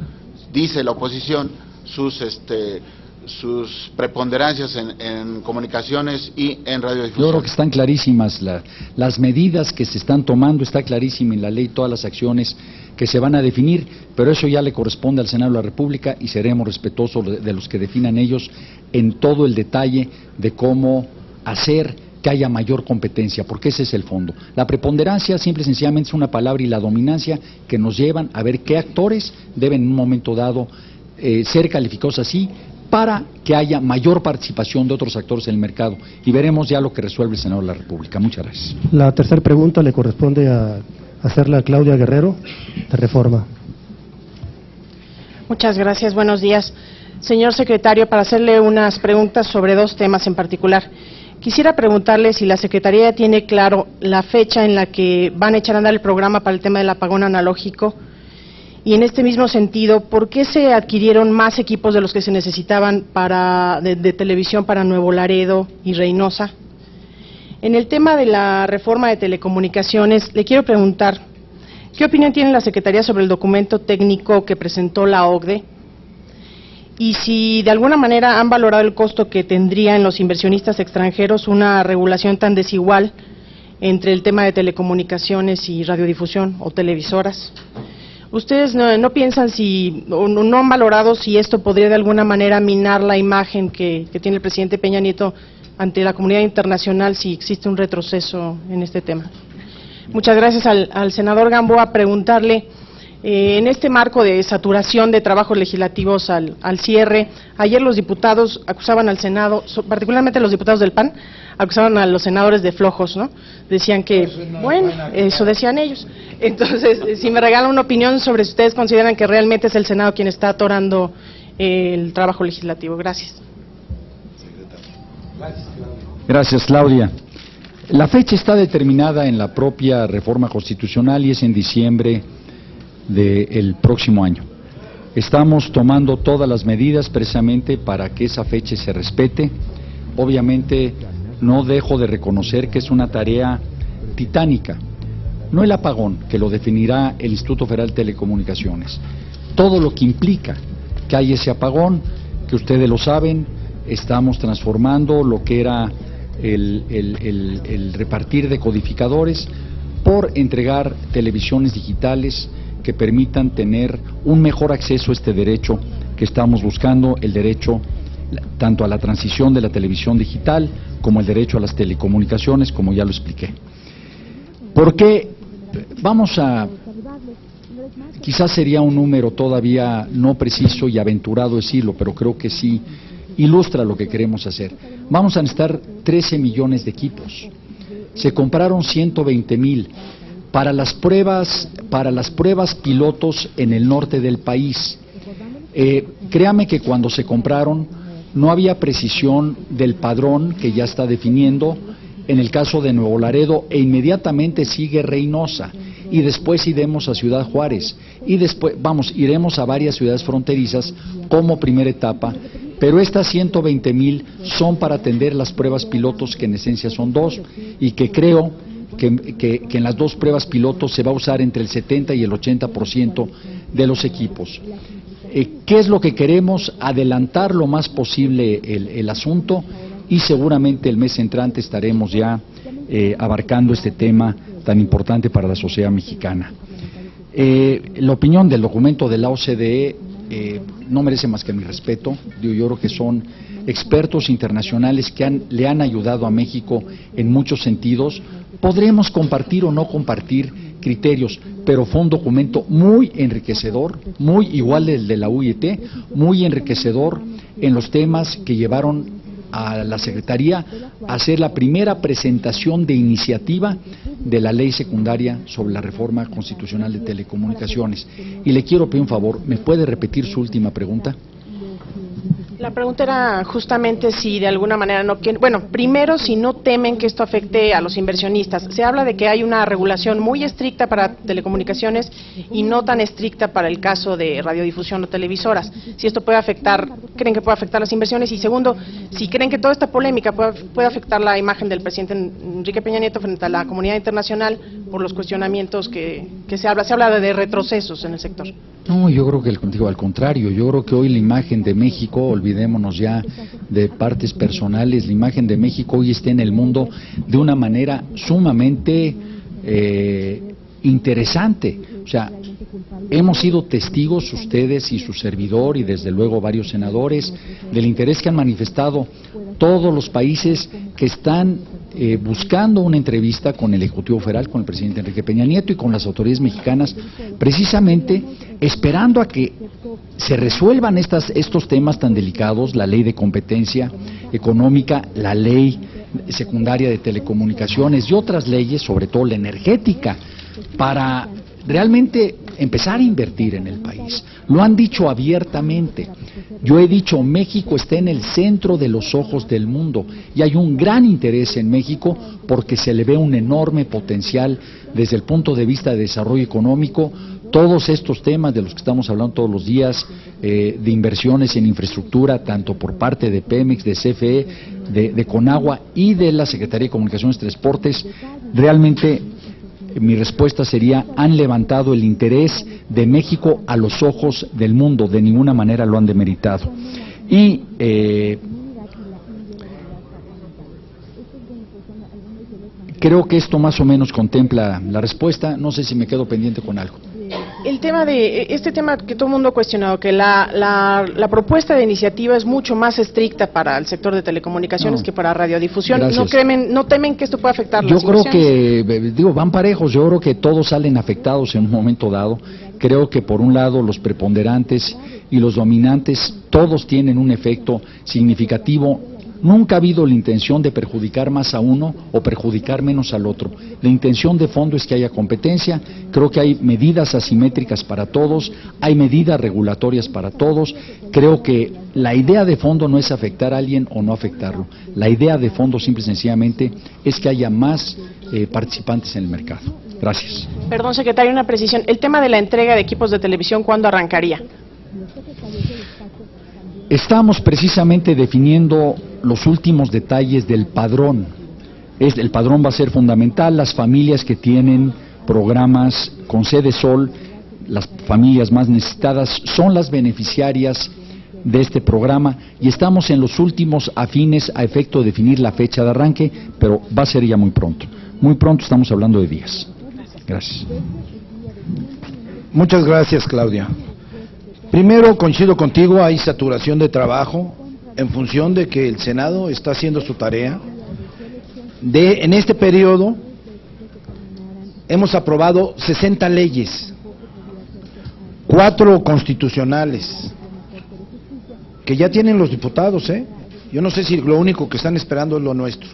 [SPEAKER 5] dice la oposición, sus preponderancias en comunicaciones y en radiodifusión?
[SPEAKER 3] Yo creo que están clarísimas las medidas que se están tomando, está clarísima en la ley todas las acciones que se van a definir, pero eso ya le corresponde al Senado de la República y seremos respetuosos de los que definan ellos en todo el detalle de cómo hacer que haya mayor competencia, porque ese es el fondo. La preponderancia simple y sencillamente es una palabra, y la dominancia que nos llevan a ver qué actores deben en un momento dado ser calificados así, para que haya mayor participación de otros actores en el mercado, y veremos ya lo que resuelve el Senado de la República. Muchas gracias.
[SPEAKER 1] La tercera pregunta le corresponde a hacerla a Claudia Guerrero, de Reforma.
[SPEAKER 6] Muchas gracias, buenos días. Señor secretario, para hacerle unas preguntas sobre dos temas en particular. Quisiera preguntarle si la Secretaría tiene claro la fecha en la que van a echar a andar el programa para el tema del apagón analógico. Y en este mismo sentido, ¿por qué se adquirieron más equipos de los que se necesitaban de televisión para Nuevo Laredo y Reynosa? En el tema de la reforma de telecomunicaciones, le quiero preguntar, ¿qué opinión tiene la Secretaría sobre el documento técnico que presentó la OCDE? Y si de alguna manera han valorado el costo que tendría en los inversionistas extranjeros una regulación tan desigual entre el tema de telecomunicaciones y radiodifusión o televisoras. ¿Ustedes no piensan o no han valorado si esto podría de alguna manera minar la imagen que tiene el presidente Peña Nieto ante la comunidad internacional, si existe un retroceso en este tema? Muchas gracias al senador Gamboa. Preguntarle, en este marco de saturación de trabajos legislativos al cierre, ayer los diputados acusaban al Senado, particularmente los diputados del PAN, acusaban a los senadores de flojos, ¿no? Decían que, bueno, eso decían ellos. Entonces, si me regalan una opinión sobre si ustedes consideran que realmente es el Senado quien está atorando el trabajo legislativo. Gracias.
[SPEAKER 3] Gracias, Claudia. La fecha está determinada en la propia reforma constitucional y es en diciembre del próximo año. Estamos tomando todas las medidas precisamente para que esa fecha se respete. Obviamente no dejo de reconocer que es una tarea titánica, no el apagón, que lo definirá el Instituto Federal de Telecomunicaciones, todo lo que implica que hay ese apagón, que ustedes lo saben. Estamos transformando lo que era el repartir de codificadores por entregar televisiones digitales que permitan tener un mejor acceso a este derecho que estamos buscando, el derecho tanto a la transición de la televisión digital como el derecho a las telecomunicaciones, como ya lo expliqué. Porque quizás sería un número todavía no preciso y aventurado decirlo, pero creo que sí ilustra lo que queremos hacer. Vamos a necesitar 13 millones de equipos. Se compraron 120,000 para las pruebas pilotos en el norte del país. Créame que cuando se compraron no había precisión del padrón que ya está definiendo en el caso de Nuevo Laredo, e inmediatamente sigue Reynosa, y después iremos a Ciudad Juárez, y después, iremos a varias ciudades fronterizas como primera etapa, pero estas 120,000 son para atender las pruebas pilotos, que en esencia son 2, y que creo que en las 2 pruebas pilotos se va a usar entre el 70 y el 80% de los equipos. ¿Qué es lo que queremos? Adelantar lo más posible el asunto, y seguramente el mes entrante estaremos ya abarcando este tema tan importante para la sociedad mexicana. La opinión del documento de la OCDE no merece más que mi respeto. Yo creo que son expertos internacionales que le han ayudado a México en muchos sentidos. Podremos compartir o no compartir criterios, pero fue un documento muy enriquecedor, muy igual del de la UIT, muy enriquecedor en los temas que llevaron a la Secretaría a hacer la primera presentación de iniciativa de la ley secundaria sobre la reforma constitucional de telecomunicaciones. Y le quiero pedir un favor, ¿me puede repetir su última pregunta?
[SPEAKER 6] La pregunta era justamente si de alguna manera no quieren, bueno, primero si no temen que esto afecte a los inversionistas. Se habla de que hay una regulación muy estricta para telecomunicaciones y no tan estricta para el caso de radiodifusión o televisoras. Si esto puede afectar, ¿creen que puede afectar las inversiones? Y segundo, si creen que toda esta polémica puede afectar la imagen del presidente Enrique Peña Nieto frente a la comunidad internacional por los cuestionamientos que se habla de retrocesos en el sector.
[SPEAKER 3] No, yo creo que al contrario, yo creo que hoy la imagen de México, olvidémonos ya de partes personales, la imagen de México hoy está en el mundo de una manera sumamente interesante. O sea, hemos sido testigos, ustedes y su servidor, y desde luego varios senadores, del interés que han manifestado todos los países que están buscando una entrevista con el Ejecutivo Federal, con el presidente Enrique Peña Nieto y con las autoridades mexicanas, precisamente esperando a que se resuelvan estos temas tan delicados, la ley de competencia económica, la ley secundaria de telecomunicaciones y otras leyes, sobre todo la energética, para realmente empezar a invertir en el país. Lo han dicho abiertamente. Yo he dicho, México está en el centro de los ojos del mundo y hay un gran interés en México porque se le ve un enorme potencial desde el punto de vista de desarrollo económico. Todos estos temas de los que estamos hablando todos los días, de inversiones en infraestructura, tanto por parte de Pemex, de CFE, de Conagua y de la Secretaría de Comunicaciones y Transportes, realmente mi respuesta sería, han levantado el interés de México a los ojos del mundo, de ninguna manera lo han demeritado. Y creo que esto más o menos contempla la respuesta, no sé si me quedo pendiente con algo.
[SPEAKER 6] El tema este tema que todo el mundo ha cuestionado, que la propuesta de iniciativa es mucho más estricta para el sector de telecomunicaciones que para radiodifusión. ¿No temen que esto pueda afectar las inversiones?
[SPEAKER 3] Yo creo que, van parejos, yo creo que todos salen afectados en un momento dado. Creo que por un lado los preponderantes y los dominantes, todos tienen un efecto significativo. Nunca ha habido la intención de perjudicar más a uno o perjudicar menos al otro. La intención de fondo es que haya competencia. Creo que hay medidas asimétricas para todos, hay medidas regulatorias para todos. Creo que la idea de fondo no es afectar a alguien o no afectarlo. La idea de fondo, simple y sencillamente, es que haya más participantes en el mercado. Gracias.
[SPEAKER 6] Perdón, secretario, una precisión. El tema de la entrega de equipos de televisión, ¿cuándo arrancaría?
[SPEAKER 3] Estamos precisamente definiendo los últimos detalles del padrón. El padrón va a ser fundamental. Las familias que tienen programas con sede Sol, las familias más necesitadas, son las beneficiarias de este programa y estamos en los últimos afines a efecto de definir la fecha de arranque, pero va a ser ya muy pronto. Muy pronto, estamos hablando de días. Gracias.
[SPEAKER 2] Muchas gracias, Claudia. Primero, coincido contigo, hay saturación de trabajo en función de que el Senado está haciendo su tarea. En este periodo hemos aprobado 60 leyes, 4 constitucionales, que ya tienen los diputados, Yo no sé si lo único que están esperando es lo nuestro.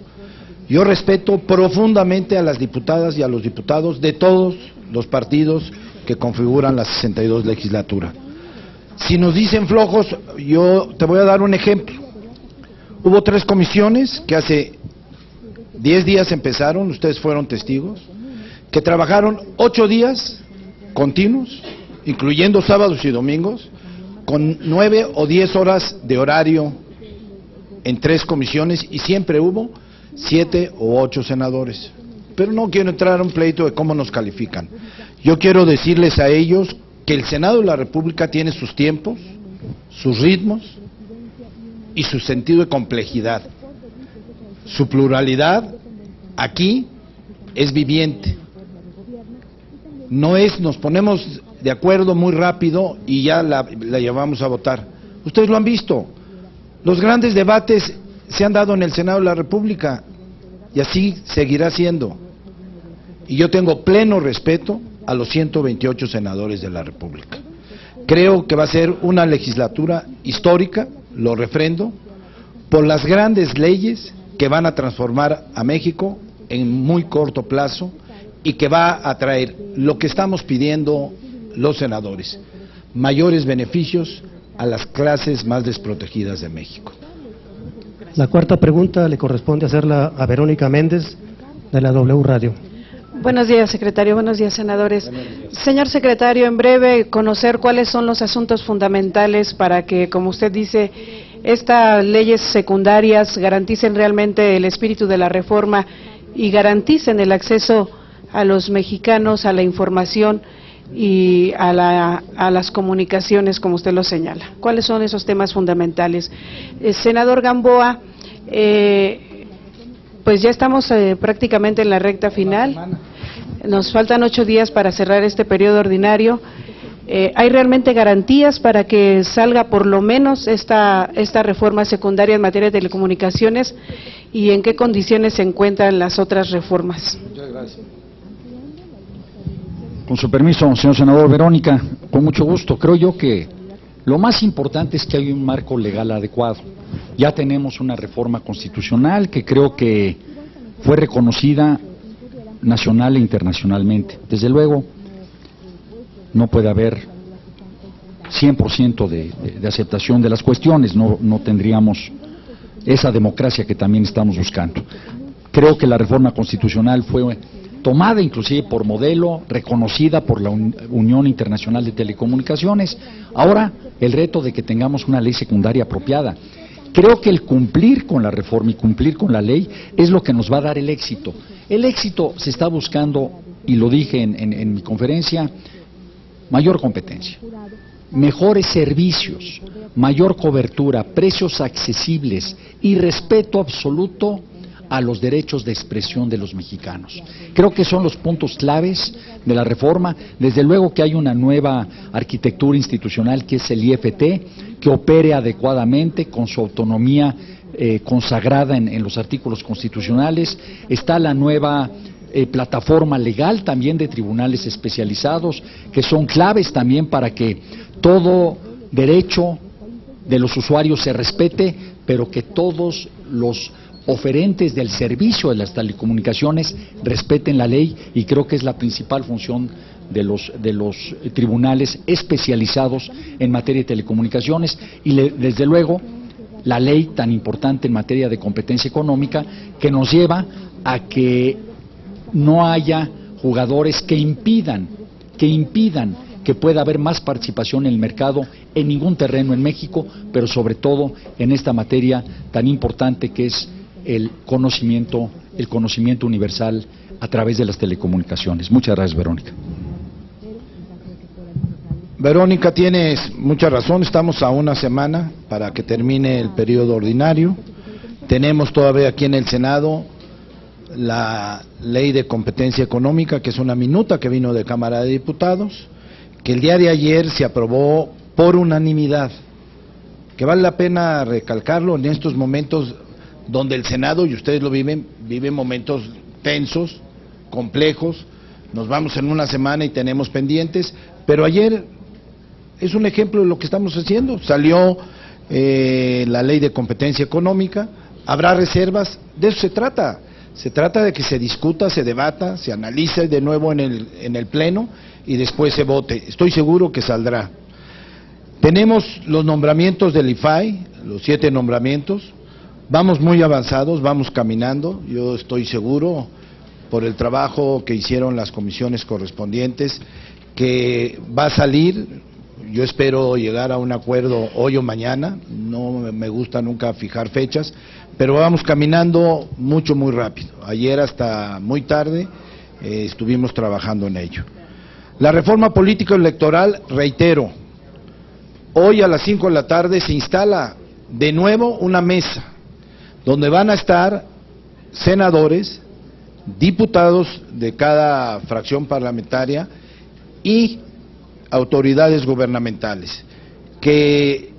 [SPEAKER 2] Yo respeto profundamente a las diputadas y a los diputados de todos los partidos que configuran la 62 legislatura. Si nos dicen flojos, yo te voy a dar un ejemplo. Hubo 3 comisiones que hace 10 días empezaron, ustedes fueron testigos, que trabajaron 8 días continuos, incluyendo sábados y domingos, con 9 o 10 horas de horario en 3 comisiones, y siempre hubo 7 o 8 senadores. Pero no quiero entrar a un pleito de cómo nos califican. Yo quiero decirles a ellos que el Senado de la República tiene sus tiempos, sus ritmos y su sentido de complejidad. Su pluralidad aquí es viviente. No es, nos ponemos de acuerdo muy rápido y ya la llevamos a votar. Ustedes lo han visto. Los grandes debates se han dado en el Senado de la República y así seguirá siendo. Y yo tengo pleno respeto a los 128 senadores de la República. Creo que va a ser una legislatura histórica, lo refrendo, por las grandes leyes que van a transformar a México en muy corto plazo y que va a traer lo que estamos pidiendo los senadores, mayores beneficios a las clases más desprotegidas de México.
[SPEAKER 1] La cuarta pregunta le corresponde hacerla a Verónica Méndez, de la W Radio.
[SPEAKER 7] Buenos días, secretario. Buenos días, senadores. Señor secretario, en breve, conocer cuáles son los asuntos fundamentales para que, como usted dice, estas leyes secundarias garanticen realmente el espíritu de la reforma y garanticen el acceso a los mexicanos a la información y a las comunicaciones, como usted lo señala. ¿Cuáles son esos temas fundamentales? Senador Gamboa, pues ya estamos prácticamente en la recta final. Nos faltan 8 días para cerrar este periodo ordinario. ¿Hay realmente garantías para que salga por lo menos esta reforma secundaria en materia de telecomunicaciones? ¿Y en qué condiciones se encuentran las otras reformas?
[SPEAKER 2] Muchas gracias.
[SPEAKER 3] Con su permiso, señor senador. Verónica, con mucho gusto. Creo yo que lo más importante es que hay un marco legal adecuado. Ya tenemos una reforma constitucional que creo que fue reconocida nacional e internacionalmente. Desde luego, no puede haber 100% de aceptación de las cuestiones, no tendríamos esa democracia que también estamos buscando. Creo que la reforma constitucional fue tomada inclusive por modelo, reconocida por la Unión Internacional de Telecomunicaciones. Ahora, el reto de que tengamos una ley secundaria apropiada. Creo que el cumplir con la reforma y cumplir con la ley es lo que nos va a dar el éxito. El éxito se está buscando, y lo dije en mi conferencia, mayor competencia, mejores servicios, mayor cobertura, precios accesibles y respeto absoluto a los derechos de expresión de los mexicanos. Creo que son los puntos claves de la reforma. Desde luego que hay una nueva arquitectura institucional que es el IFT, que opere adecuadamente con su autonomía consagrada en los artículos constitucionales. Está la nueva plataforma legal también de tribunales especializados, que son claves también para que todo derecho de los usuarios se respete, pero que todos los oferentes del servicio de las telecomunicaciones respeten la ley, y creo que es la principal función de los tribunales especializados en materia de telecomunicaciones, y desde luego la ley tan importante en materia de competencia económica, que nos lleva a que no haya jugadores que impidan que pueda haber más participación en el mercado en ningún terreno en México, pero sobre todo en esta materia tan importante que es el conocimiento universal a través de las telecomunicaciones. Muchas gracias, Verónica.
[SPEAKER 2] Verónica, tienes mucha razón, estamos a una semana para que termine el periodo ordinario. Tenemos todavía aquí en el Senado la Ley de Competencia Económica, que es una minuta que vino de Cámara de Diputados, que el día de ayer se aprobó por unanimidad, que vale la pena recalcarlo en estos momentos donde el Senado, y ustedes lo vive momentos tensos, complejos. Nos vamos en una semana y tenemos pendientes, pero ayer es un ejemplo de lo que estamos haciendo. Salió la Ley de Competencia Económica, habrá reservas, de eso se trata de que se discuta, se debata, se analice de nuevo en el Pleno y después se vote. Estoy seguro que saldrá. Tenemos los nombramientos del IFAI, los 7 nombramientos. Vamos muy avanzados, vamos caminando. Yo estoy seguro, por el trabajo que hicieron las comisiones correspondientes, que va a salir. Yo espero llegar a un acuerdo hoy o mañana. No me gusta nunca fijar fechas, pero vamos caminando muy rápido. Ayer hasta muy tarde estuvimos trabajando en ello. La reforma política electoral, reitero, hoy a las 5 de la tarde se instala de nuevo una mesa donde van a estar senadores, diputados de cada fracción parlamentaria y autoridades gubernamentales, que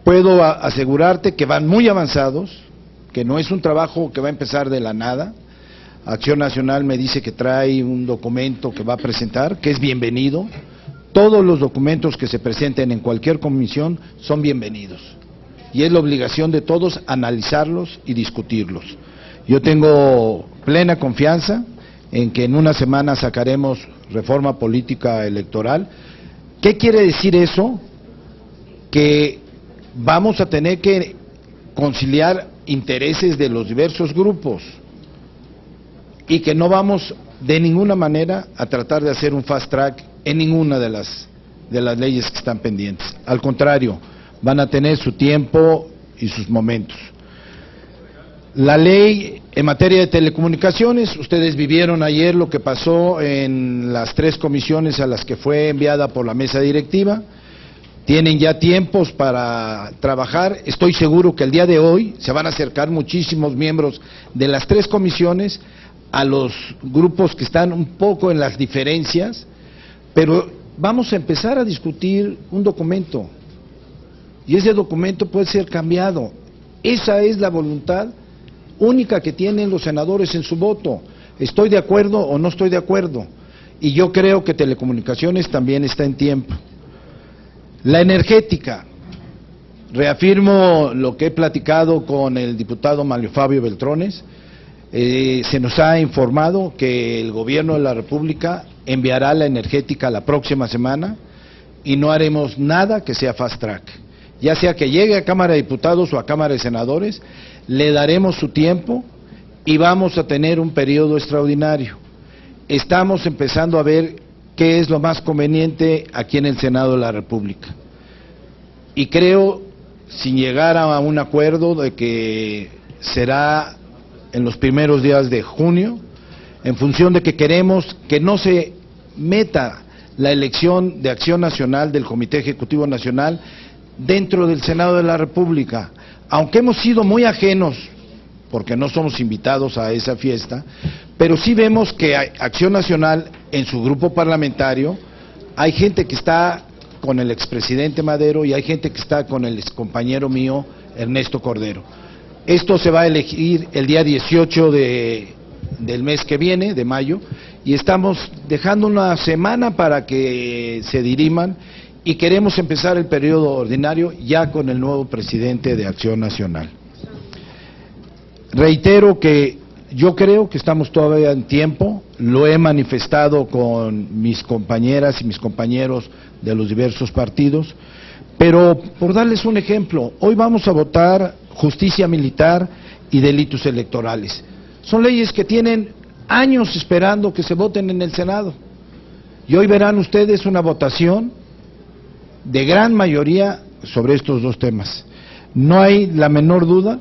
[SPEAKER 2] puedo asegurarte que van muy avanzados, que no es un trabajo que va a empezar de la nada. Acción Nacional me dice que trae un documento que va a presentar, que es bienvenido. Todos los documentos que se presenten en cualquier comisión son bienvenidos, y es la obligación de todos analizarlos y discutirlos. Yo tengo plena confianza en que en una semana sacaremos reforma política electoral. ¿Qué quiere decir eso? Que vamos a tener que conciliar intereses de los diversos grupos y que no vamos de ninguna manera a tratar de hacer un fast track en ninguna de las leyes que están pendientes. Al contrario, van a tener su tiempo y sus momentos. La ley en materia de telecomunicaciones, ustedes vivieron ayer lo que pasó en las 3 comisiones a las que fue enviada por la mesa directiva. Tienen ya tiempos para trabajar. Estoy seguro que el día de hoy se van a acercar muchísimos miembros de las 3 comisiones a los grupos que están un poco en las diferencias, pero vamos a empezar a discutir un documento, y ese documento puede ser cambiado. Esa es la voluntad única que tienen los senadores en su voto. ¿Estoy de acuerdo o no estoy de acuerdo? Y yo creo que telecomunicaciones también está en tiempo. La energética, reafirmo lo que he platicado con el diputado Mario Fabio Beltrones. Se nos ha informado que el gobierno de la República enviará la energética la próxima semana, y no haremos nada que sea fast track. Ya sea que llegue a Cámara de Diputados o a Cámara de Senadores, le daremos su tiempo y vamos a tener un periodo extraordinario. Estamos empezando a ver qué es lo más conveniente aquí en el Senado de la República. Y creo, sin llegar a un acuerdo, de que será en los primeros días de junio, en función de que queremos que no se meta la elección de Acción Nacional del Comité Ejecutivo Nacional dentro del Senado de la República. Aunque hemos sido muy ajenos, porque no somos invitados a esa fiesta, pero sí vemos que Acción Nacional en su grupo parlamentario hay gente que está con el expresidente Madero y hay gente que está con el excompañero mío Ernesto Cordero. Esto se va a elegir el día 18 del mes que viene, de mayo, y estamos dejando una semana para que se diriman, y queremos empezar el periodo ordinario ya con el nuevo presidente de Acción Nacional. Reitero que yo creo que estamos todavía en tiempo, lo he manifestado con mis compañeras y mis compañeros de los diversos partidos, pero por darles un ejemplo, hoy vamos a votar justicia militar y delitos electorales. Son leyes que tienen años esperando que se voten en el Senado, y hoy verán ustedes una votación de gran mayoría sobre estos 2 temas. No hay la menor duda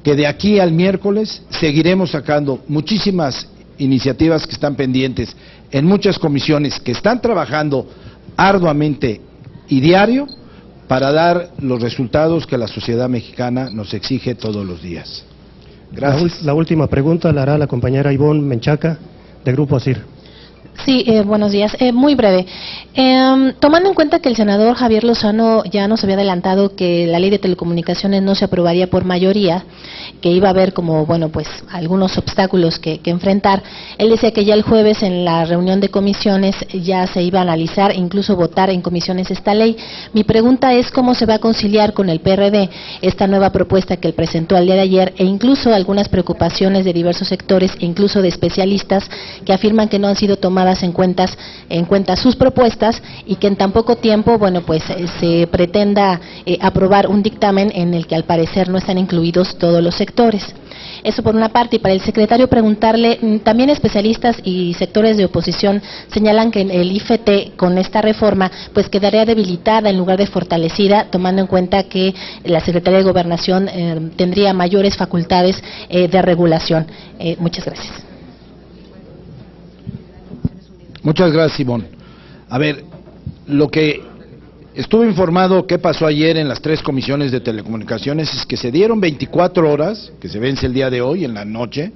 [SPEAKER 2] que de aquí al miércoles seguiremos sacando muchísimas iniciativas que están pendientes en muchas comisiones que están trabajando arduamente y diario para dar los resultados que la sociedad mexicana nos exige todos los días. Gracias.
[SPEAKER 1] La última pregunta la hará la compañera Ivonne Menchaca, de Grupo ASIR.
[SPEAKER 8] Sí, buenos días. Muy breve. Tomando en cuenta que el senador Javier Lozano ya nos había adelantado que la ley de telecomunicaciones no se aprobaría por mayoría, que iba a haber como, bueno, pues algunos obstáculos que enfrentar. Él decía que ya el jueves en la reunión de comisiones ya se iba a analizar, incluso votar en comisiones esta ley. Mi pregunta es cómo se va a conciliar con el PRD esta nueva propuesta que él presentó al día de ayer, e incluso algunas preocupaciones de diversos sectores e incluso de especialistas que afirman que no han sido tomadas en cuenta sus propuestas y que en tan poco tiempo, bueno, pues se pretenda aprobar un dictamen en el que al parecer no están incluidos todos los sectores. Eso por una parte. Y para el secretario preguntarle, también especialistas y sectores de oposición señalan que el IFT con esta reforma pues quedaría debilitada en lugar de fortalecida, tomando en cuenta que la Secretaría de Gobernación tendría mayores facultades de regulación. Muchas gracias.
[SPEAKER 2] Muchas gracias, Ivonne. A ver, lo que estuve informado que pasó ayer en las 3 comisiones de telecomunicaciones es que se dieron 24 horas, que se vence el día de hoy, en la noche,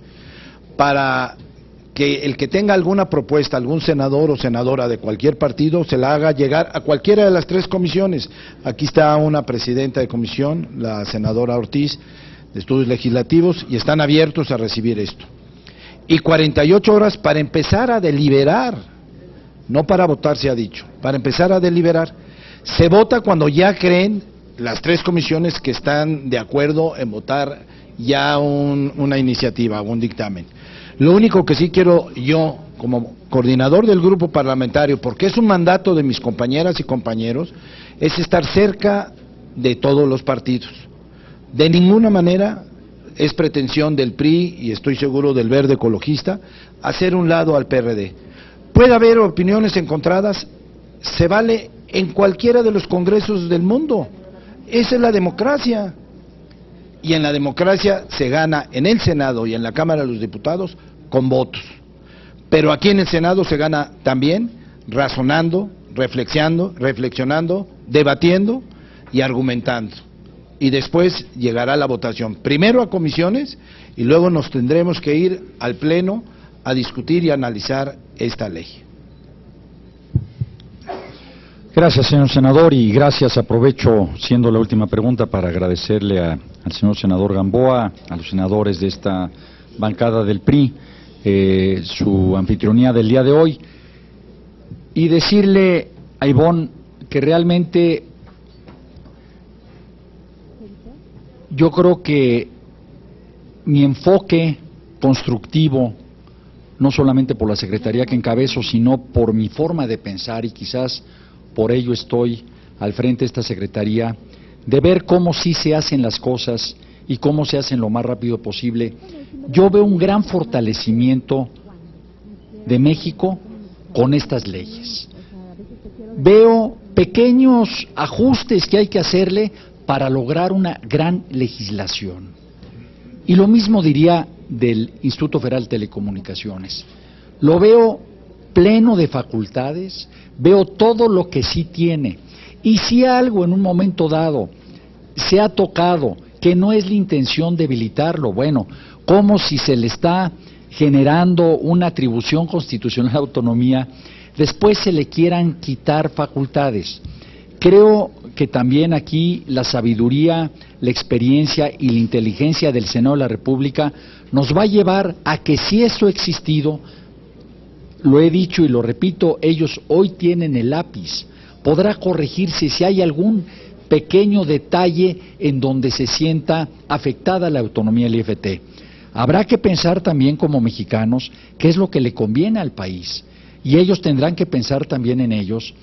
[SPEAKER 2] para que el que tenga alguna propuesta, algún senador o senadora de cualquier partido, se la haga llegar a cualquiera de las 3 comisiones. Aquí está una presidenta de comisión, la senadora Ortiz, de Estudios Legislativos, y están abiertos a recibir esto. Y 48 horas para empezar a deliberar. No para votar, se ha dicho, para empezar a deliberar. Se vota cuando ya creen las 3 comisiones que están de acuerdo en votar ya una iniciativa, un dictamen. Lo único que sí quiero yo, como coordinador del grupo parlamentario, porque es un mandato de mis compañeras y compañeros, es estar cerca de todos los partidos. De ninguna manera es pretensión del PRI, y estoy seguro del Verde Ecologista, hacer un lado al PRD. Puede haber opiniones encontradas, se vale en cualquiera de los congresos del mundo. Esa es la democracia. Y en la democracia se gana en el Senado y en la Cámara de los Diputados con votos. Pero aquí en el Senado se gana también razonando, reflexionando, debatiendo y argumentando. Y después llegará la votación. Primero a comisiones y luego nos tendremos que ir al Pleno a discutir y analizar esta ley.
[SPEAKER 3] Gracias, señor senador, y gracias. Aprovecho, siendo la última pregunta, para agradecerle al señor senador Gamboa, a los senadores de esta bancada del PRI, su anfitrionía del día de hoy, y decirle a Ivonne que realmente yo creo que mi enfoque constructivo, no solamente por la secretaría que encabezo, sino por mi forma de pensar, y quizás por ello estoy al frente de esta secretaría, de ver cómo sí se hacen las cosas y cómo se hacen lo más rápido posible. Yo veo un gran fortalecimiento de México con estas leyes. Veo pequeños ajustes que hay que hacerle para lograr una gran legislación. Y lo mismo diría del Instituto Federal de Telecomunicaciones. Lo veo pleno de facultades, veo todo lo que sí tiene. Y si algo en un momento dado se ha tocado que no es la intención debilitarlo, bueno, como si se le está generando una atribución constitucional de autonomía, después se le quieran quitar facultades. Creo que también aquí la sabiduría, la experiencia y la inteligencia del Senado de la República nos va a llevar a que, si esto ha existido, lo he dicho y lo repito, ellos hoy tienen el lápiz, podrá corregirse si hay algún pequeño detalle en donde se sienta afectada la autonomía del IFT. Habrá que pensar también como mexicanos qué es lo que le conviene al país, y ellos tendrán que pensar también en ellos,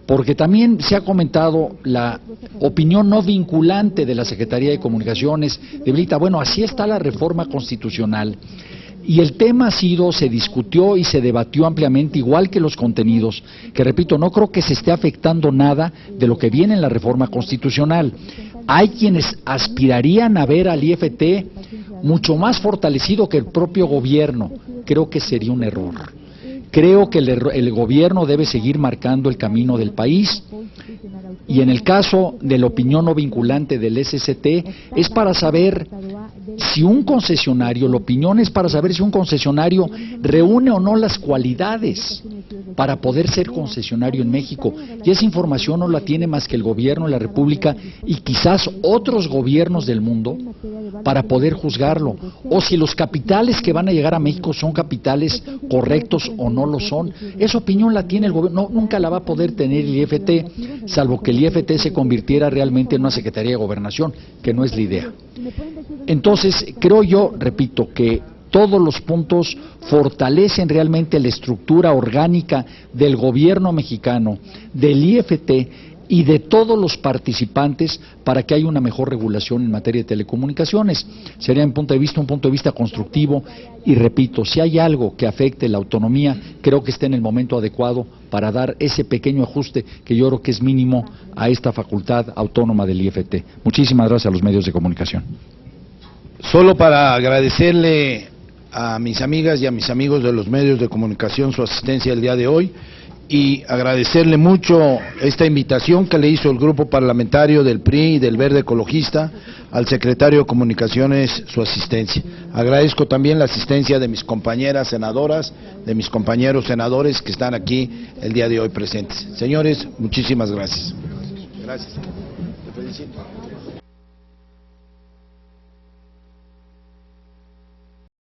[SPEAKER 3] porque también se ha comentado la opinión no vinculante de la Secretaría de Comunicaciones, debilita. Bueno, así está la reforma constitucional, y el tema se discutió y se debatió ampliamente, igual que los contenidos, que repito, no creo que se esté afectando nada de lo que viene en la reforma constitucional. Hay quienes aspirarían a ver al IFT mucho más fortalecido que el propio gobierno. Creo que sería un error. Creo que el gobierno debe seguir marcando el camino del país, y en el caso de la opinión no vinculante del SCT es para saber si un concesionario, la opinión es para saber si un concesionario reúne o no las cualidades para poder ser concesionario en México, y esa información no la tiene más que el gobierno de la República y quizás otros gobiernos del mundo, para poder juzgarlo, o si los capitales que van a llegar a México son capitales correctos o no lo son. Esa opinión la tiene el gobierno, nunca la va a poder tener el IFT, salvo que el IFT se convirtiera realmente en una Secretaría de Gobernación, que no es la idea. Entonces, creo yo, repito, que todos los puntos fortalecen realmente la estructura orgánica del gobierno mexicano, del IFT y de todos los participantes para que haya una mejor regulación en materia de telecomunicaciones. Sería un punto de vista constructivo y repito, si hay algo que afecte la autonomía, creo que está en el momento adecuado para dar ese pequeño ajuste que yo creo que es mínimo a esta facultad autónoma del IFT. Muchísimas gracias a los medios de comunicación.
[SPEAKER 2] Solo para agradecerle a mis amigas y a mis amigos de los medios de comunicación su asistencia el día de hoy y agradecerle mucho esta invitación que le hizo el grupo parlamentario del PRI y del Verde Ecologista al secretario de Comunicaciones su asistencia. Agradezco también la asistencia de mis compañeras senadoras, de mis compañeros senadores que están aquí el día de hoy presentes. Señores, muchísimas gracias. Gracias. Te felicito.